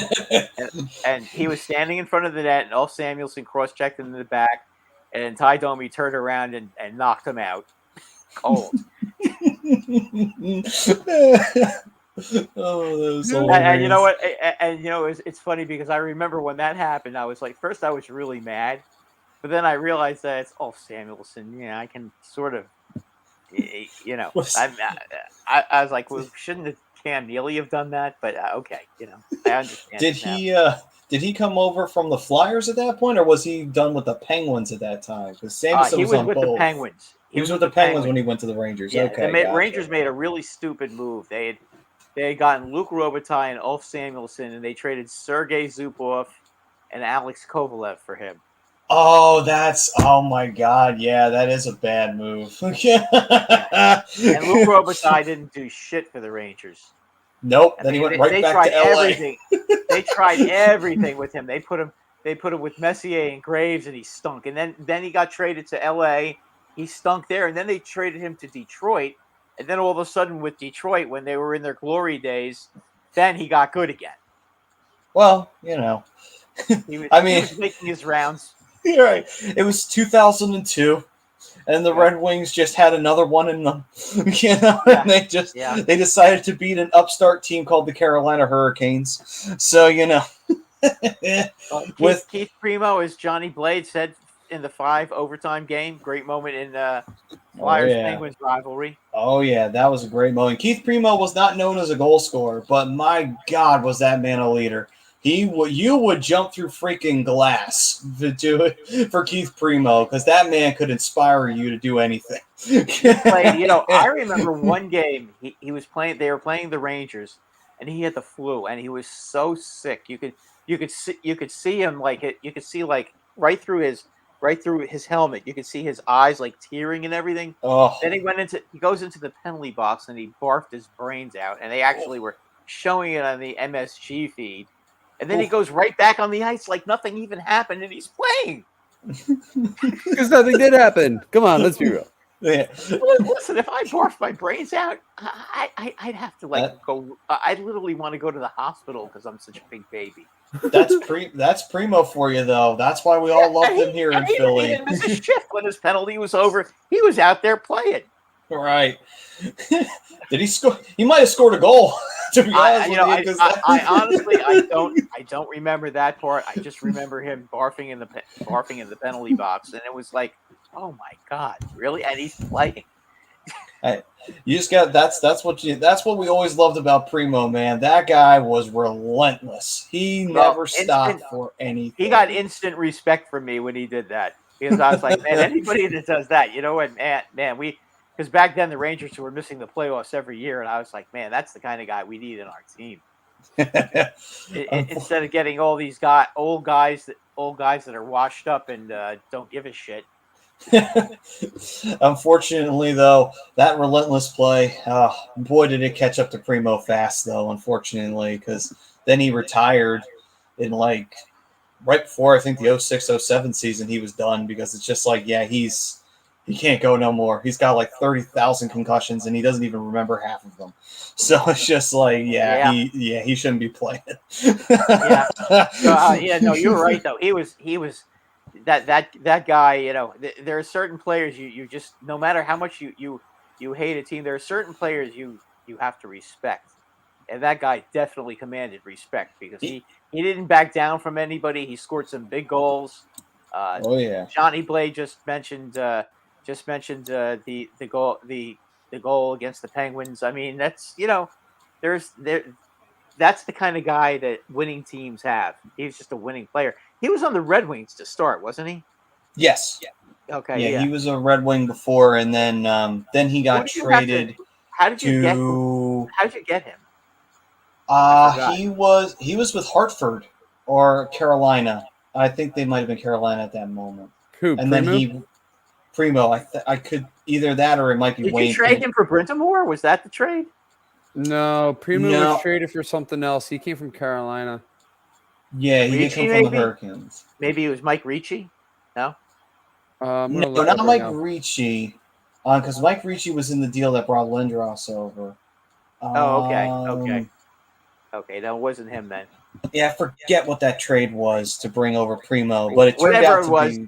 and he was standing in front of the net, and Ulf Samuelsson cross-checked him in the back, and Ty Domi turned around and knocked him out cold. Oh, that was and you know what? And you know, it's funny because I remember when that happened, I was like, first I was really mad, but then I realized that it's Ulf Samuelsson. Yeah, I can sort of, you know, I was like, well, shouldn't the Cam Neely have done that, but okay, I understand. Did he come over from the Flyers at that point, or was he done with the Penguins at that time? Because Sanderson he was was on with both. the Penguins. He was with the Penguins when he went to the Rangers. Yeah, okay, the Rangers made a really stupid move. They had gotten Luke Robitaille and Ulf Samuelsson, and they traded Sergei Zubov and Alex Kovalev for him. Oh my God. Yeah, that is a bad move. And Luke Robitaille didn't do shit for the Rangers. Nope. Then he went right back to LA. Everything. They tried everything with him. They put him with Messier and Graves, and he stunk. And then he got traded to LA. He stunk there. And then they traded him to Detroit. And then all of a sudden with Detroit, when they were in their glory days, then he got good again. Well, he was making his rounds. You're right. It was 2002. And the Red Wings just had another one in them, and they decided to beat an upstart team called the Carolina Hurricanes. So, with Keith Primo, as Johnny Blade said in the 5 overtime game, great moment in Flyers Penguins rivalry. Oh yeah, that was a great moment. Keith Primo was not known as a goal scorer, but my God, was that man a leader. You would jump through freaking glass to do it for Keith Primo, because that man could inspire you to do anything. I remember one game he was playing. They were playing the Rangers, and he had the flu, and he was so sick. You could see him you could see right through his helmet. You could see his eyes tearing and everything. Oh. Then he goes into the penalty box and he barfed his brains out, and they actually were showing it on the MSG feed. And then he goes right back on the ice like nothing even happened, and he's playing. Because nothing did happen. Come on, let's be real. Yeah. Listen, if I barfed my brains out, I'd have to go. I'd literally want to go to the hospital because I'm such a big baby. That's Primo for you, though. That's why we all loved him here in Philly. He didn't miss a shift when his penalty was over. He was out there playing. Right. Did he score? He might have scored a goal. To be honest with you, I honestly I don't remember that part. I just remember him barfing in the penalty box, and it was like, oh my God, really? And he's playing. You just got that's what we always loved about Primo, man. That guy was relentless. He never stopped for anything. He got instant respect from me when he did that, because I was like, man, anybody that does that, you know what, man, because back then the Rangers were missing the playoffs every year, and I was like, man, that's the kind of guy we need in our team. Instead of getting all these old guys that are washed up and don't give a shit. Unfortunately, though, that relentless play, boy, did it catch up to Primo fast, though, unfortunately, because then he retired in right before, I think, the 06-07 season, he was done, because it's just he can't go no more. He's got 30,000 concussions, and he doesn't even remember half of them. So it's just he shouldn't be playing. No, you're right though. He was that guy. There are certain players you just, no matter how much you hate a team, there are certain players you have to respect, and that guy definitely commanded respect because he didn't back down from anybody. He scored some big goals. Johnny Blade just mentioned the goal against the Penguins. I mean, that's that's the kind of guy that winning teams have. He's just a winning player. He was on the Red Wings to start, wasn't he? Yes. Okay. Yeah, he was a Red Wing before, and then he got traded. How did you get him? He was with Hartford or Carolina. I think they might have been Carolina at that moment. Who? And Primo? then Primo. I could either that or it might be Wayne. Did you trade him for Brintamore? Was that the trade? No, Primo was traded for something else. He came from Carolina. Yeah, he did come from the Hurricanes. Maybe it was Mike Ricci. No. No, not Mike Ricci. Because Mike Ricci was in the deal that brought Lindros over. Okay. That wasn't him then. Yeah, I forget what that trade was to bring over Primo, but it turned out to be.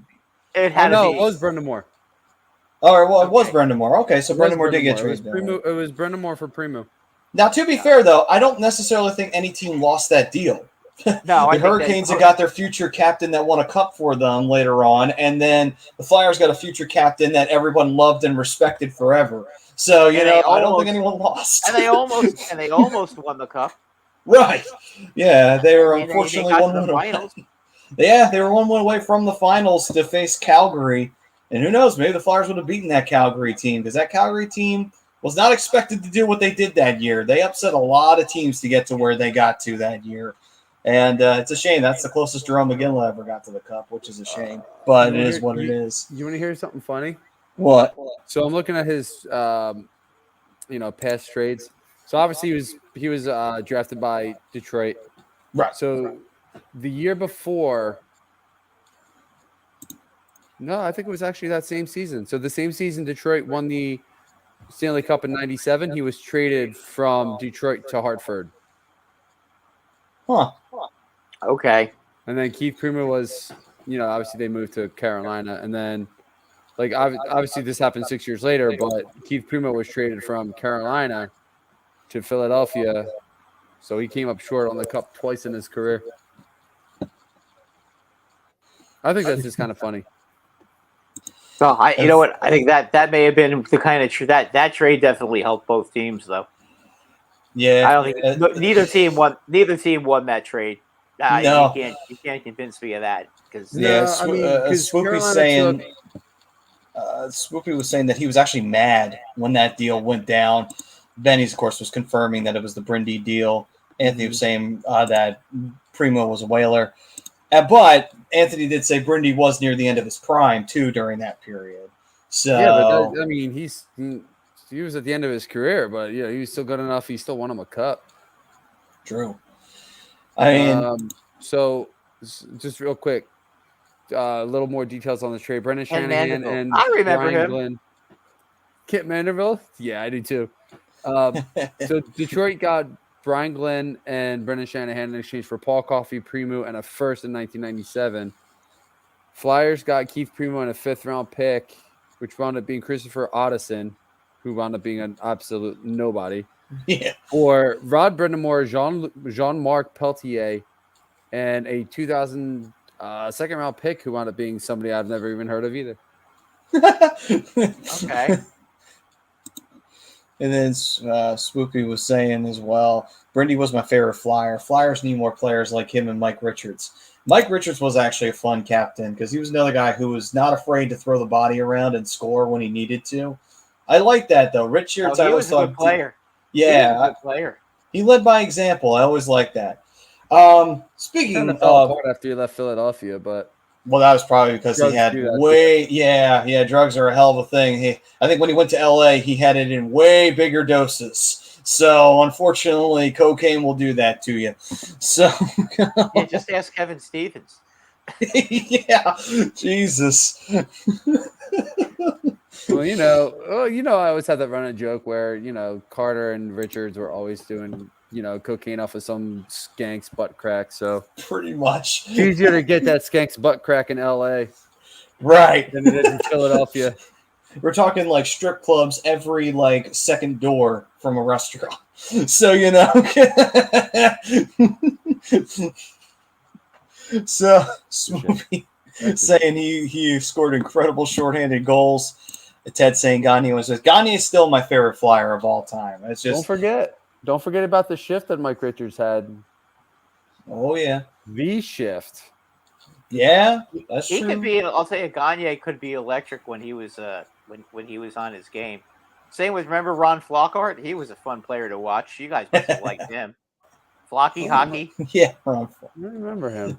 It had to be. It was Brendamore. All right, well, it was Brendamore. Okay, so Brendamore did get traded. It was Brendamore for Primo. Now, to be fair, though, I don't necessarily think any team lost that deal. No, the Hurricanes had got their future captain that won a cup for them later on, and then the Flyers got a future captain that everyone loved and respected forever. So And I don't think anyone lost. And they almost won the cup. Right. Yeah, they were They unfortunately got to 1 the win away. finals. Yeah, they were 1 win away from the finals to face Calgary. And who knows, maybe the Flyers would have beaten that Calgary team, because that Calgary team was not expected to do what they did that year. They upset a lot of teams to get to where they got to that year. And it's a shame. That's the closest Jerome McGinley ever got to the cup, which is a shame. But it is what it is. You want to hear something funny? What? So I'm looking at his, past trades. So obviously he was drafted by Detroit. Right. So the year before, no, I think it was actually that same season. So the same season Detroit won the Stanley Cup in '97, he was traded from Detroit to Hartford. Huh. Okay. And then Keith Prima was, obviously they moved to Carolina. And then, obviously this happened 6 years later, but Keith Prima was traded from Carolina to Philadelphia. So he came up short on the cup twice in his career. I think that's just kind of funny. Well, you know what? I think that may have been the kind of that trade definitely helped both teams, though. Yeah. I don't think neither team won that trade. No. You can't convince me of that, because Swoopy Swoopy was saying that he was actually mad when that deal went down. Benny's, of course, was confirming that it was the Brindy deal. Anthony was saying that Primo was a Whaler. But Anthony did say Brindy was near the end of his prime, too, during that period. So yeah, but he was at the end of his career, but he was still good enough. He still won him a cup. True. I mean, so just real quick, a little more details on the trade. Brendan Shanahan and I remember Brian him. Glenn. Kit Manderville? Yeah, I do too. So Detroit got Brian Glenn and Brendan Shanahan in exchange for Paul Coffey, Primu, and a first in 1997. Flyers got Keith Primu and a 5th-round pick, which wound up being Christopher Otteson, who wound up being an absolute nobody. Yeah. For Rod Brindamore, Jean-Marc Peltier, and a 2000 second-round pick who wound up being somebody I've never even heard of either. Okay. And then Swoopy was saying as well, Brindy was my favorite Flyer. Flyers need more players like him and Mike Richards. Mike Richards was actually a fun captain because he was another guy who was not afraid to throw the body around and score when he needed to. I like that, though. Richards, he was a good player. Yeah. He was a good player. He led by example. I always like that. Speaking Kind of of fell apart after he left Philadelphia, but well, that was probably because he had drugs are a hell of a thing. I think when he went to LA, he had it in way bigger doses. So unfortunately, cocaine will do that to you. So yeah, just ask Kevin Stevens. Yeah, Jesus. Well, I always had that running joke where, Carter and Richards were always doing, cocaine off of some skank's butt crack. So pretty much it's easier to get that skank's butt crack in LA. Right. Than it is in Philadelphia. We're talking like strip clubs every second door from a restaurant. So, So Swoopy saying he scored incredible shorthanded goals. Ted saying Gagne is still my favorite Flyer of all time. It's just don't forget about the shift that Mike Richards had. Oh yeah, the shift. Yeah, that's true. He could be. I'll tell you, Gagne could be electric when he was when he was on his game. Same with remember Ron Flockhart. He was a fun player to watch. You guys must have liked him. Flocky hockey. Yeah, Ron. I remember him.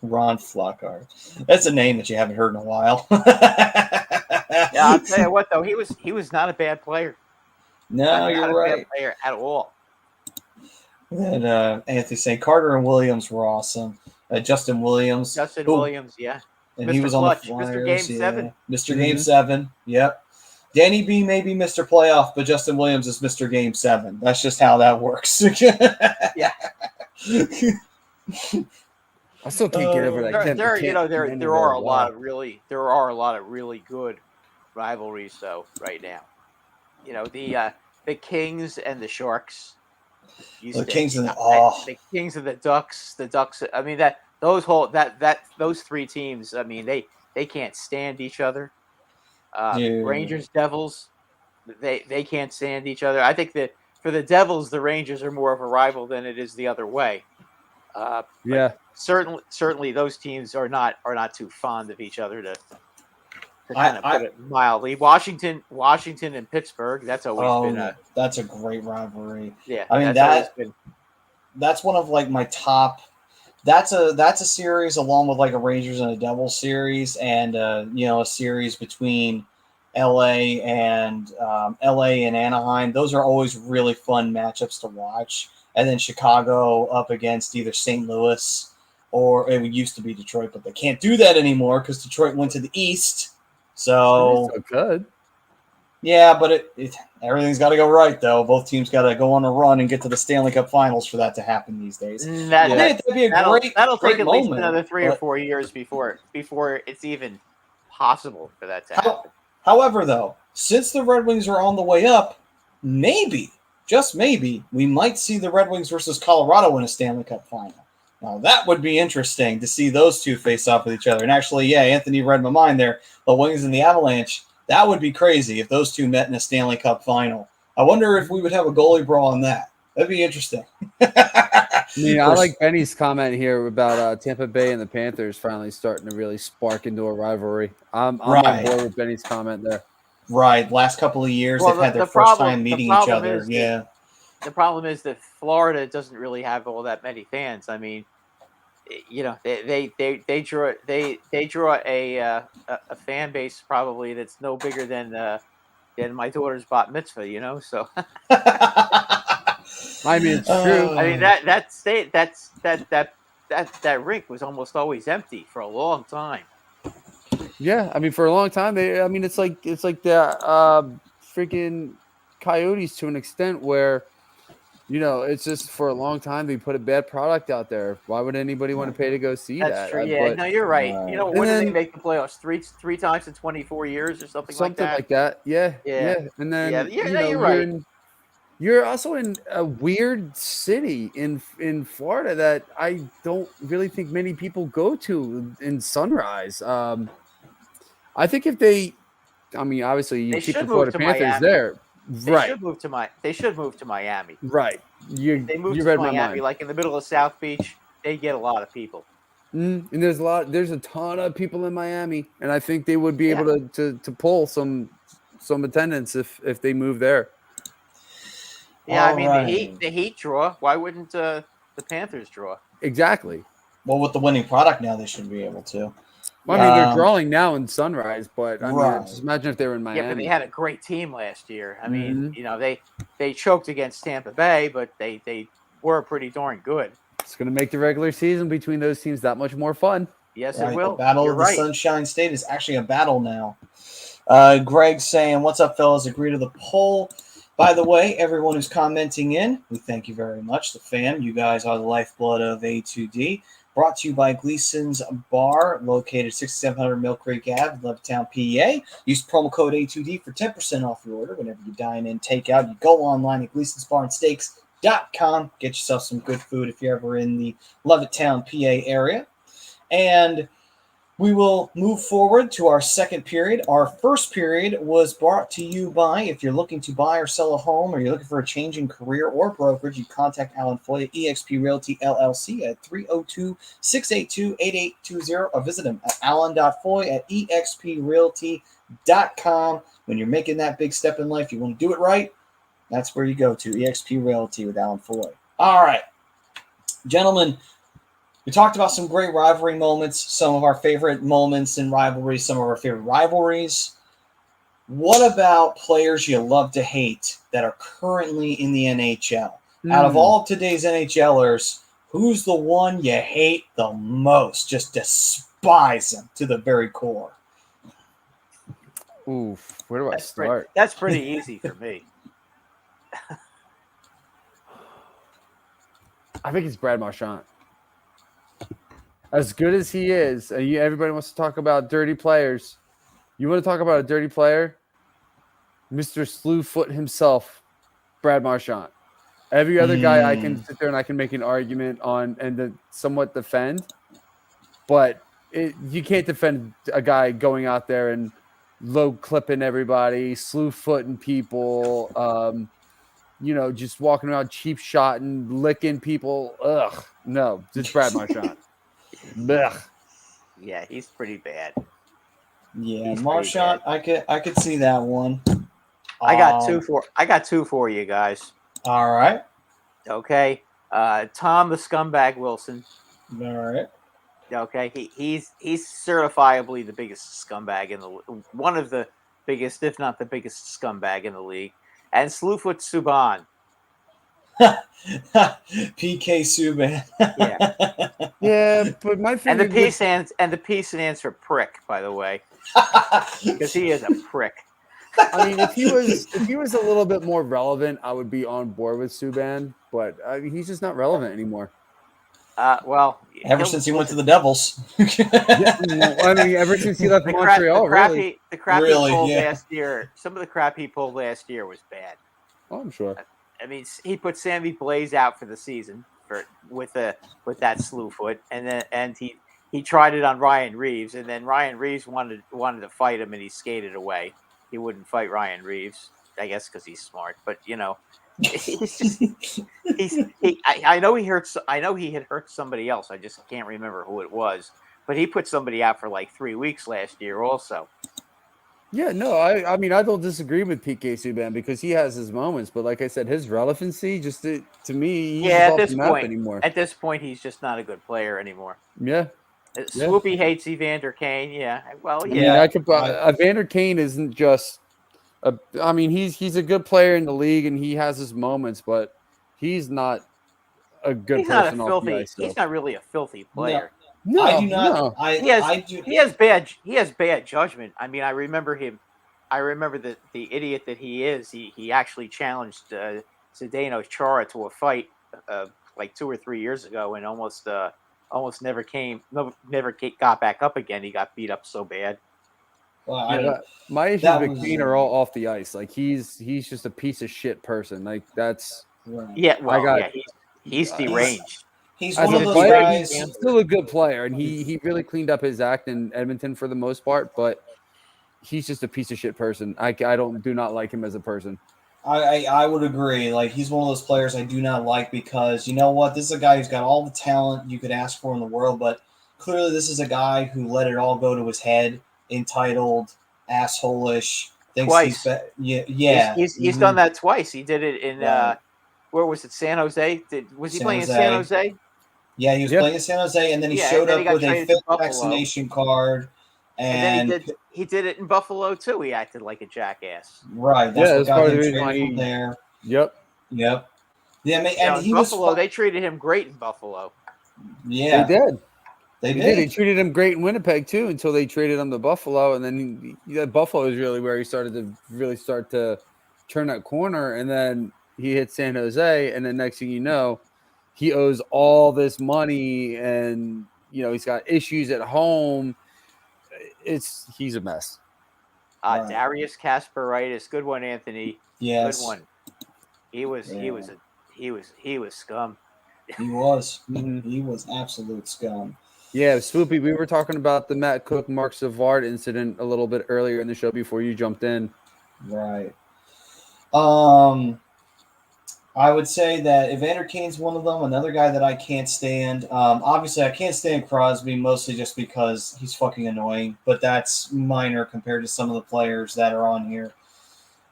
Ron Flockhart. That's a name that you haven't heard in a while. Yeah, I'll tell you what though, he was not a bad player. No, you're right. Bad player at all. And Anthony saying Carter and Williams were awesome. Justin Williams, yeah. And Mr. he was Clutch, on the Flyers. Mr. Game 7. Mr. Game 7. Yep. Danny B may be Mr. Playoff, but Justin Williams is Mr. Game 7. That's just how that works. Yeah. I still can't get over that. There are a lot of really good rivalries though right now. The Kings and the Sharks. The Kings and the Ducks. The Ducks. I mean those three teams. I mean they can't stand each other. Dude. Rangers, Devils, they can't stand each other. I think that for the Devils, the Rangers are more of a rival than it is the other way. Yeah. Certainly, those teams are not too fond of each other to kind of put it mildly. Washington and Pittsburgh. That's always been that's a great rivalry. Yeah, I mean that's one of like my top. That's a series along with like a Rangers and a Devils series, and a series between LA and Anaheim. Those are always really fun matchups to watch. And then Chicago up against either St. Louis or it used to be Detroit, but they can't do that anymore because Detroit went to the East. So good. Yeah, but everything's got to go right, though. Both teams got to go on a run and get to the Stanley Cup Finals for that to happen these days. That'll take at least moment, another 3 or 4 years before it's even possible for that to happen. However, though, since the Red Wings are on the way up, maybe, just maybe, we might see the Red Wings versus Colorado in a Stanley Cup Final. Now, that would be interesting to see those two face off with each other. And actually, yeah, Anthony read my mind there. The Wings and the Avalanche. That would be crazy if those two met in a Stanley Cup Final. I wonder if we would have a goalie brawl on that. That'd be interesting. I mean, I like Benny's comment here about Tampa Bay and the Panthers finally starting to really spark into a rivalry. I'm on board with Benny's comment there. Right. Last couple of years, they've had their first time meeting each other. Yeah. The problem is that Florida doesn't really have all that many fans. I mean, they draw a fan base probably that's no bigger than my daughter's bat mitzvah. So I mean, it's true. I mean that rink was almost always empty for a long time. Yeah, I mean, for a long time, it's like the freaking Coyotes to an extent where. It's just for a long time they put a bad product out there. Why would anybody want to pay to go see that? That's true. Yeah, no, you're right. When did they make the playoffs? Three times in 24 years or something like that? Something like that. Yeah. And then you're right. You're also in a weird city in Florida that I don't really think many people go to in Sunrise. I think if obviously you keep the Florida Panthers there. They should move to Miami. Right. If they move to Miami, like in the middle of South Beach, they get a lot of people. And there's a ton of people in Miami, and I think they would be able to pull some attendance if they move there. Yeah, the Heat draw. Why wouldn't the Panthers draw? Exactly. Well, with the winning product now, they should be able to. Well, I mean, they're drawing now in Sunrise, but I mean, just imagine if they were in Miami. Yeah, but they had a great team last year. I mean, they choked against Tampa Bay, but they were pretty darn good. It's going to make the regular season between those teams that much more fun. Yes, it will. The Battle of the Sunshine State is actually a battle now. Greg saying, "What's up, fellas? Agree to the poll." By the way, everyone who's commenting in, we thank you very much. The fam, you guys are the lifeblood of A2D. Brought to you by Gleason's Bar, located 6700 Mill Creek Ave, Levittown, PA. Use promo code A2D for 10% off your order whenever you dine in, take out. You go online at Gleason'sBarandSteaks.com. Get yourself some good food if you're ever in the Levittown, PA area. And we will move forward to our second period. Our first period was brought to you by, if you're looking to buy or sell a home, or you're looking for a change in career or brokerage, you contact Alan Foy at eXp Realty LLC at 302-682-8820, or visit him at alan.foy at exprealty.com. When you're making that big step in life, you want to do it right, that's where you go to, eXp Realty with Alan Foy. All right, gentlemen, we talked about some great rivalry moments, some of our favorite moments in rivalries, some of our favorite rivalries. What about players you love to hate that are currently in the NHL? Out of all of today's NHLers, who's the one you hate the most? Just despise them to the very core. Oof, where do I start? That's pretty easy for me. I think it's Brad Marchand. As good as he is, and everybody wants to talk about dirty players. You want to talk about a dirty player? Mr. Slewfoot himself, Brad Marchand. Every other guy I can sit there and I can make an argument on and somewhat defend, but you can't defend a guy going out there and low clipping everybody, slew footing people, just walking around cheap shotting, licking people. Ugh, no, just Brad Marchand. Ugh. Yeah, he's pretty bad. Yeah, He's Marchand, I could see that one. I got two for you guys. All right. Okay. Tom the Scumbag Wilson. All right. Okay. He's certifiably the biggest scumbag one of the biggest, if not the biggest scumbag in the league. And Slewfoot Subban. PK Subban. Yeah. Yeah, but my thing And the P stands for prick, by the way. Because he is a prick. I mean, if he was a little bit more relevant, I would be on board with Subban, but he's just not relevant anymore. Well, ever since he went to the Devils. Ever since he left Montreal, the crap really? he pulled Yeah. last year. Some of the crap he pulled last year was bad. Oh, I'm sure. I mean, he put Sammy Blaze out for the season with that slew foot, and he tried it on Ryan Reeves, and then Ryan Reeves wanted to fight him, and he skated away. He wouldn't fight Ryan Reeves, I guess, because he's smart. But I know he had hurt somebody else. I just can't remember who it was. But he put somebody out for like 3 weeks last year, also. Yeah, no, I mean, I don't disagree with PK Subban because he has his moments, but like I said, his relevancy to me, he's off the map anymore. At this point, he's just not a good player anymore. Yeah. Swoopy hates Evander Kane. Yeah. Well, yeah. I mean, Evander Kane isn't just he's a good player in the league and he has his moments, but he's not a good person off the ice. He's not really a filthy player. No, I do not. No. He has bad judgment. I mean, I remember him. I remember the idiot that he is. He actually challenged Zdeno Chara to a fight like 2 or 3 years ago, and almost never got back up again. He got beat up so bad. Well, my issues with Kane are all off the ice. Like he's just a piece of shit person. Like that's he's deranged. He's one of those guys. He's still a good player, and he really cleaned up his act in Edmonton for the most part. But he's just a piece of shit person. I do not like him as a person. I would agree. Like he's one of those players I do not like because you know what? This is a guy who's got all the talent you could ask for in the world, but clearly this is a guy who let it all go to his head. Entitled, asshole-ish. Twice. He's done that twice. He did it in where was it? San Jose. Was he playing in San Jose? Yeah, he was playing in San Jose, and then he showed up with a fifth vaccination card. And then he did it in Buffalo too. He acted like a jackass. Right. That's part of the reason why he there. Yep. Yeah, and he Buffalo. They treated him great in Buffalo. Yeah, they did. They did. They treated him great in Winnipeg too until they traded him to Buffalo, and then Buffalo is really where he started to turn that corner, and then he hit San Jose, and then next thing you know, he owes all this money, and he's got issues at home. He's a mess. Darius Kasparaitis, good one, Anthony. Yes, good one. He was scum. He was. He was absolute scum. Yeah, Swoopy, we were talking about the Matt Cook, Mark Savard incident a little bit earlier in the show before you jumped in. Right. I would say that Evander Kane's one of them. Another guy that I can't stand. Obviously, I can't stand Crosby, mostly just because he's fucking annoying. But that's minor compared to some of the players that are on here.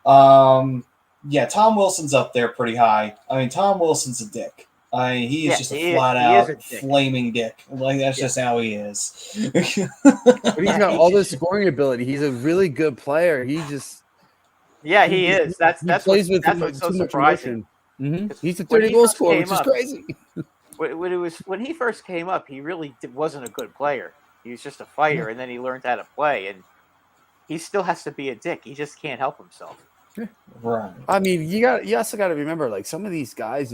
Yeah, Tom Wilson's up there pretty high. I mean, Tom Wilson's a dick. He is just a flat-out flaming dick. Like, that's just how he is. But he's got all this scoring ability. He's a really good player. He is. That's what's so surprising. Mm-hmm. He's a 30-goal scorer, which is crazy. When he first came up, he really wasn't a good player. He was just a fighter, and then he learned how to play, and he still has to be a dick. He just can't help himself. Right. I mean, you also got to remember, like, some of these guys,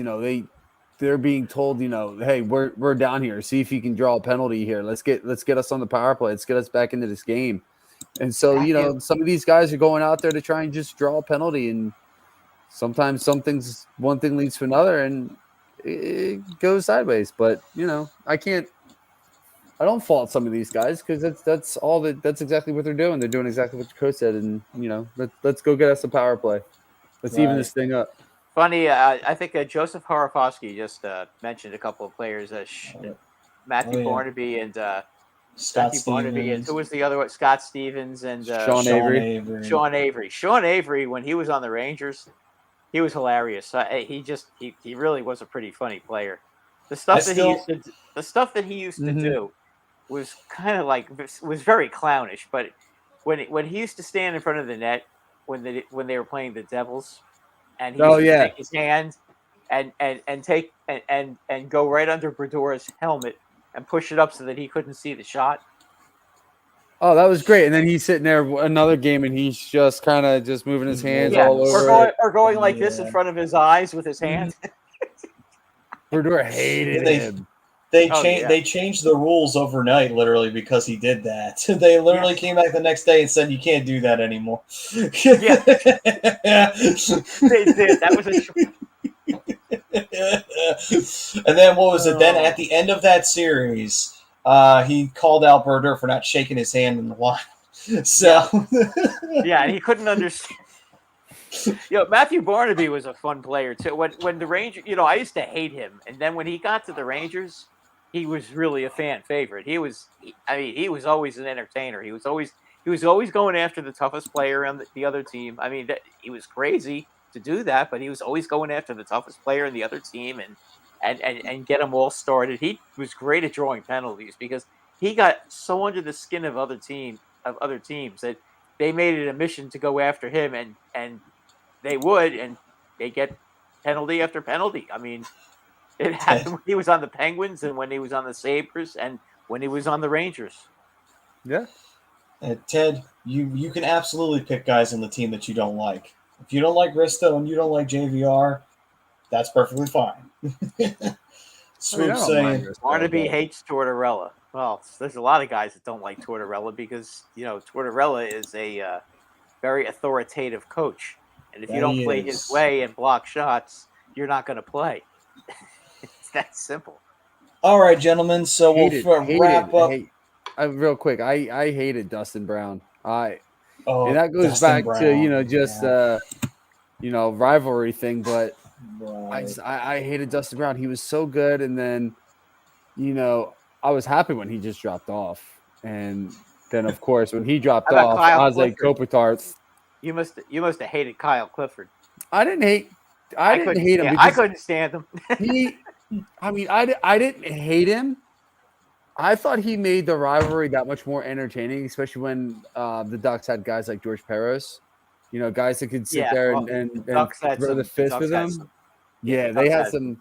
they're being told, hey, we're down here. See if you can draw a penalty here. Let's get us on the power play. Let's get us back into this game. And so, some of these guys are going out there to try and just draw a penalty, and sometimes one thing leads to another, and it goes sideways. But I can't I don't fault some of these guys because that's exactly what they're doing. They're doing exactly what the coach said, and let's go get us a power play. Let's even this thing up. Funny, I think Joseph Horofsky just mentioned a couple of players, Matthew Barnaby and Scott Matthew Barnaby, and Stevens. who was the other one? Scott Stevens and Sean Avery. Sean Avery. Sean Avery, when he was on the Rangers, he was hilarious. He really was a pretty funny player. The stuff that he used to do was kind of like was very clownish. But when he used to stand in front of the net when they were playing the Devils, and he used to take his hand and go right under Bredora's helmet and push it up so that he couldn't see the shot. Oh, that was great. And then he's sitting there another game, and he's just kind of just moving his hands all over. Or going like this in front of his eyes with his hand. Brodeur hated him. They changed the rules overnight, literally, because he did that. They literally came back the next day and said, you can't do that anymore. Yeah. They did. That was And then what was it? Then at the end of that series, he called out Brodeur for not shaking his hand in the line. So and he couldn't understand. Matthew Barnaby was a fun player too. When the Rangers, I used to hate him, and then when he got to the Rangers, he was really a fan favorite. He was always an entertainer. He was always going after the toughest player on the other team. I mean, he was crazy to do that, but he was always going after the toughest player in the other team and get them all started. He was great at drawing penalties because he got so under the skin of other teams that they made it a mission to go after him, and they would, and they get penalty after penalty. I mean, it happened when he was on the Penguins and when he was on the Sabres and when he was on the Rangers. Yeah. Ted, you can absolutely pick guys on the team that you don't like. If you don't like Risto and you don't like JVR, that's perfectly fine. Swoop saying Barnaby hates Tortorella. Well, there's a lot of guys that don't like Tortorella because Tortorella is a very authoritative coach, and if you don't play his way and block shots, you're not going to play. It's that simple. All right, gentlemen. So we'll wrap up. Real quick, I hated Dustin Brown. And that goes Dustin back Brown, to rivalry thing, but I hated Dustin Brown. He was so good, and then I was happy when he just dropped off, and then of course when he dropped off, I was like Kopitar. You must have hated Kyle Clifford. I didn't hate him. I couldn't stand him. I didn't hate him. I thought he made the rivalry that much more entertaining, especially when the Ducks had guys like George Peros, guys that could sit there and throw the fist with him. They had some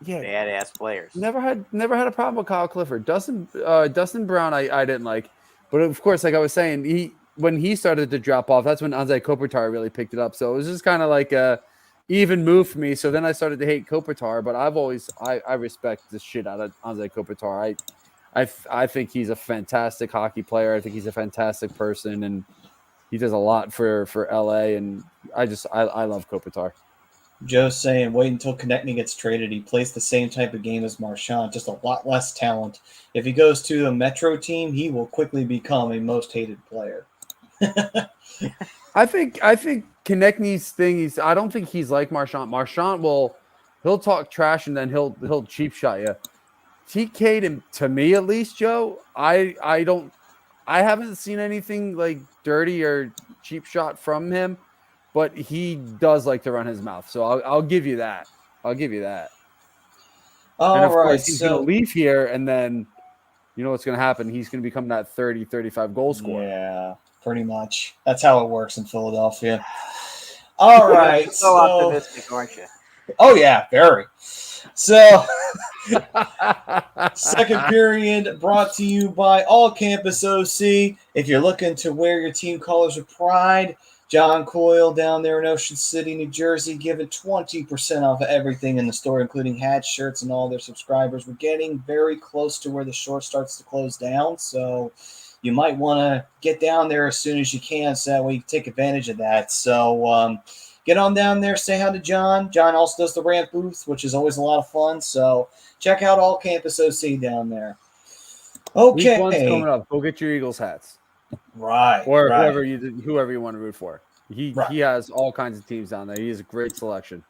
badass players. Never had a problem with Kyle Clifford. Dustin Brown, I didn't like, but of course, like I was saying, when he started to drop off, that's when Anze Kopitar really picked it up. So it was just kind of like a even move for me. So then I started to hate Kopitar, but I respect the shit out of Anze Kopitar. I think he's a fantastic hockey player. I think he's a fantastic person, and he does a lot for LA. And I love Kopitar. Joe's saying, wait until Konechny gets traded. He plays the same type of game as Marchand, just a lot less talent. If he goes to the Metro team, he will quickly become a most hated player. I think Konechny's thing I don't think he's like Marchand. Marchand he'll talk trash and then he'll cheap shot you. TK to me at least, Joe, I haven't seen anything like dirty or cheap shot from him. But he does like to run his mouth, so I'll give you that. All and of course, he's going to leave here, and then you know what's going to happen. He's going to become that 30, 35 goal scorer. Yeah, pretty much. That's how it works in Philadelphia. All right. So optimistic, aren't you? Oh, yeah, very. So, second period brought to you by All Campus OC. If you're looking to wear your team colors with pride, John Coyle down there in Ocean City, New Jersey, giving 20% off of everything in the store, including hats, shirts, and all their subscribers. We're getting very close to where the store starts to close down, so you might want to get down there as soon as you can so that way you can take advantage of that. So get on down there, say hi to John. John also does the rant booth, which is always a lot of fun. So check out All Campus OC down there. Week 1's Okay. coming up. Go get your Eagles hats. Right. Or right. whoever you want to root for. He has all kinds of teams down there. He has a great selection.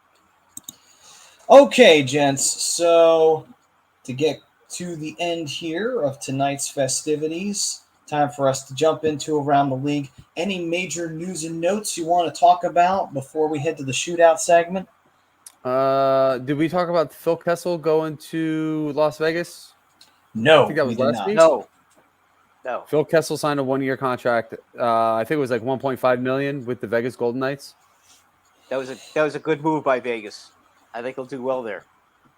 Okay, gents. So to get to the end here of tonight's festivities, time for us to jump into Around the League. Any major news and notes you want to talk about before we head to the shootout segment? Did we talk about Phil Kessel going to Las Vegas? No, I think that was we did last not. week. No. Phil Kessel signed a 1-year contract. I think it was like $1.5 million with the Vegas Golden Knights. That was a good move by Vegas. I think he'll do well there.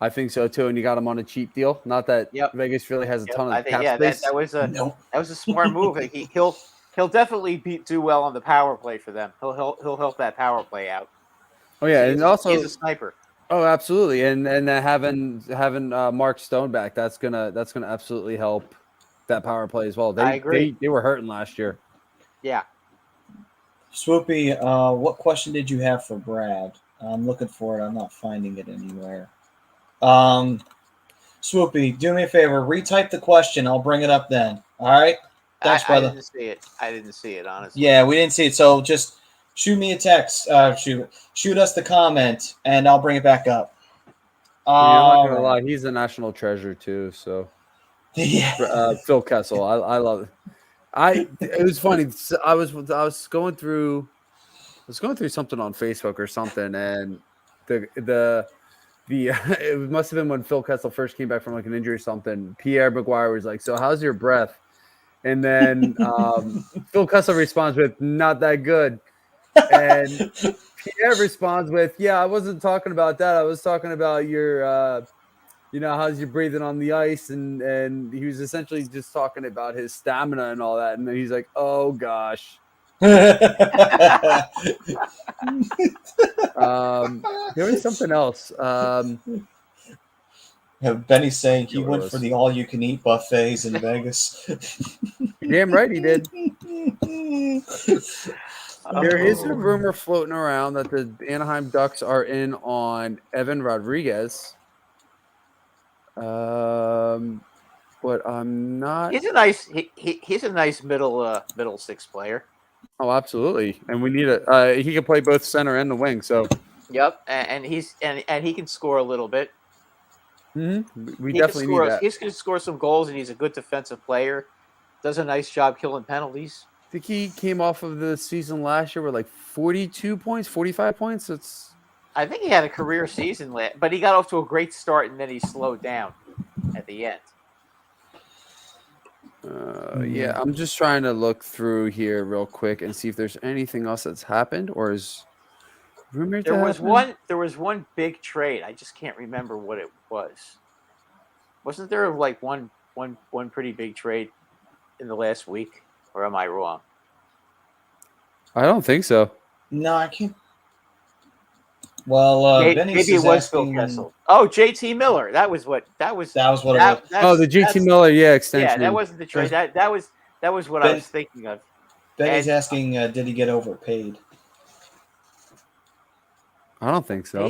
I think so too, and you got him on a cheap deal. Not that Vegas really has a ton of cap space. That was a smart move. He'll definitely do well on the power play for them. He'll help that power play out. Oh yeah, and also he's a sniper. Oh, absolutely, and having Mark Stone back, that's gonna absolutely help that power play as well. I agree. They were hurting last year. Yeah. Swoopy, what question did you have for Brad? I'm looking for it. I'm not finding it anywhere. Swoopy, do me a favor. Retype the question. I'll bring it up then. All right? Thanks, brother. I didn't see it, honestly. Yeah, we didn't see it. So just shoot me a text. Shoot us the comment, and I'll bring it back up. I'm not gonna lie. He's a national treasure too. So, yeah. Phil Kessel. I love it. It was funny. I was going through something on Facebook or something, and the it must have been when Phil Kessel first came back from like an injury or something. Pierre McGuire was like, "So how's your breath?" And then Phil Kessel responds with, "Not that good." And Pierre responds with, "Yeah, I wasn't talking about that. I was talking about your, how's your breathing on the ice." And he was essentially just talking about his stamina and all that. And then he's like, "Oh gosh." There was something else. Benny's saying he went for the all-you-can-eat buffets in Vegas. Damn right he did. There is a rumor floating around that the Anaheim Ducks are in on Evan Rodriguez. But I'm not. He's a nice middle six player. Oh, absolutely. And we need he can play both center and the wing. So. Yep, and he can score a little bit. Mm-hmm. We definitely need that. He's going to score some goals, and he's a good defensive player. Does a nice job killing penalties. I think he came off of the season last year with like 42 points, 45 points. I think he had a career season, but he got off to a great start, and then he slowed down at the end. Yeah, I'm just trying to look through here real quick and see if there's anything else that's happened or is rumored. There was one big trade. I just can't remember what it was. Wasn't there like one pretty big trade in the last week, or am I wrong? I don't think so. No, I can't. Well, maybe it was Phil Kessel. Oh, JT Miller. That was what it was. The JT Miller, extension. Yeah, that wasn't the trade. That was what I was thinking of. Benny's asking, did he get overpaid? I don't think so.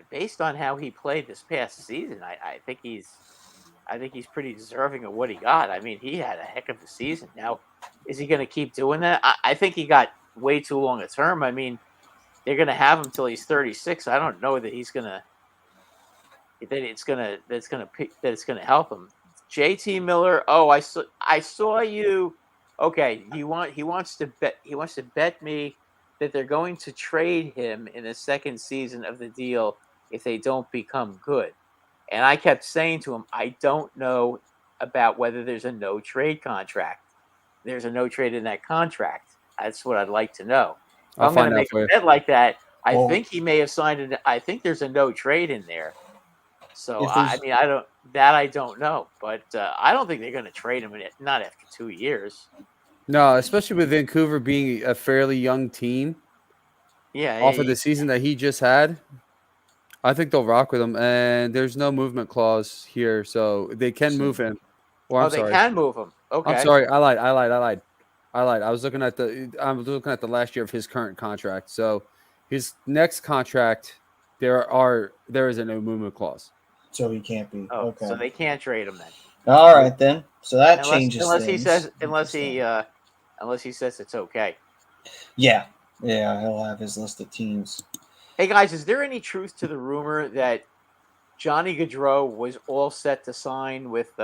Based on how he played this past season, I think he's pretty deserving of what he got. I mean, he had a heck of a season. Now, is he going to keep doing that? I think he got way too long a term. I mean, they're going to have him till he's 36. I don't know that it's going to help him. JT Miller. Oh, I saw you. Okay, he wants to bet me that they're going to trade him in the second season of the deal if they don't become good. And I kept saying to him, I don't know about whether there's a no trade contract. There's a no trade in that contract. That's what I'd like to know. If I'm going to make a bet like that, I think he may have signed it. I think there's a no trade in there. So I don't know, but I don't think they're going to trade him. Not after 2 years. No, especially with Vancouver being a fairly young team. Yeah, off of the season that he just had, I think they'll rock with him. And there's no movement clause here, so they can move him. They can move him. Okay. I'm sorry. I lied. I was looking at the last year of his current contract. So his next contract, there is a no movement clause. So he can't be. Oh, Okay. so they can't trade him then. All right then. So that changes Unless things. he says it's okay. Yeah, he'll have his list of teams. Hey guys, is there any truth to the rumor that Johnny Gaudreau was all set to sign with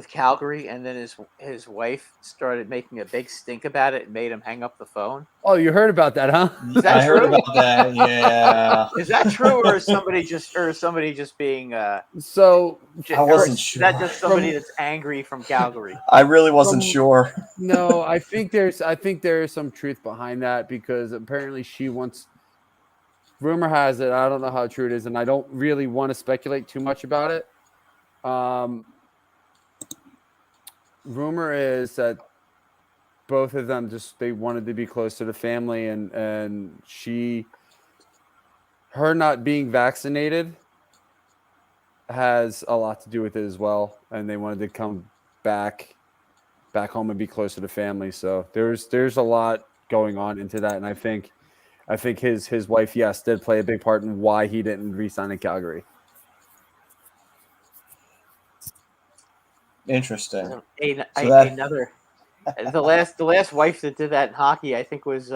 Calgary, and then his wife started making a big stink about it and made him hang up the phone? Oh, you heard about that, huh? Is that I heard true? about that. Yeah. Is that true, or is somebody just being? So I wasn't sure. Is that just somebody that's angry from Calgary? I really wasn't sure. no, I think there is some truth behind that, because apparently she wants. Rumor has it, I don't know how true it is, and I don't really want to speculate too much about it. Rumor is that both of them they wanted to be close to the family, and her not being vaccinated has a lot to do with it as well, and they wanted to come back home and be close to the family. So there's a lot going on into that, and I think his wife, yes, did play a big part in why he didn't re-sign in Calgary. Interesting. The last wife that did that in hockey, I think, was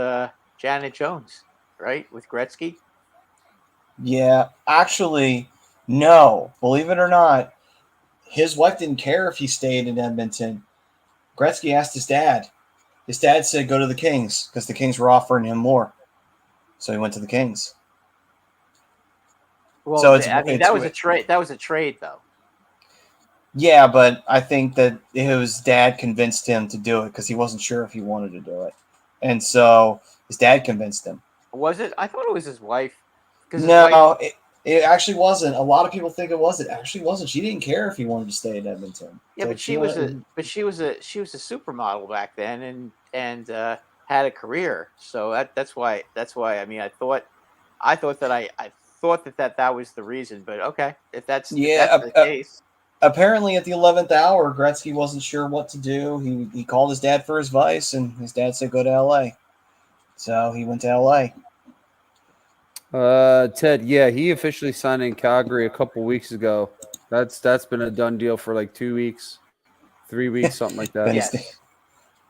Janet Jones, right, with Gretzky. Yeah, actually, no. Believe it or not, his wife didn't care if he stayed in Edmonton. Gretzky asked his dad. His dad said, "Go to the Kings," because the Kings were offering him more. So he went to the Kings. Well, so that was a trade. That was a trade, though. Yeah, but I think that his dad convinced him to do it because he wasn't sure if he wanted to do it, and so his dad convinced him. Was it? I thought it was his wife. No, it actually wasn't. A lot of people think it was. It actually wasn't. She didn't care if he wanted to stay in Edmonton. Yeah, but she was a supermodel back then, and had a career. So that's why. I mean, I thought that was the reason. But okay, if that's the case. Apparently, at the 11th hour, Gretzky wasn't sure what to do. He called his dad for advice, and his dad said, "Go to L.A." So he went to L.A. Ted, yeah, he officially signed in Calgary a couple weeks ago. That's been a done deal for like 2 weeks, 3 weeks, something like that. Yes.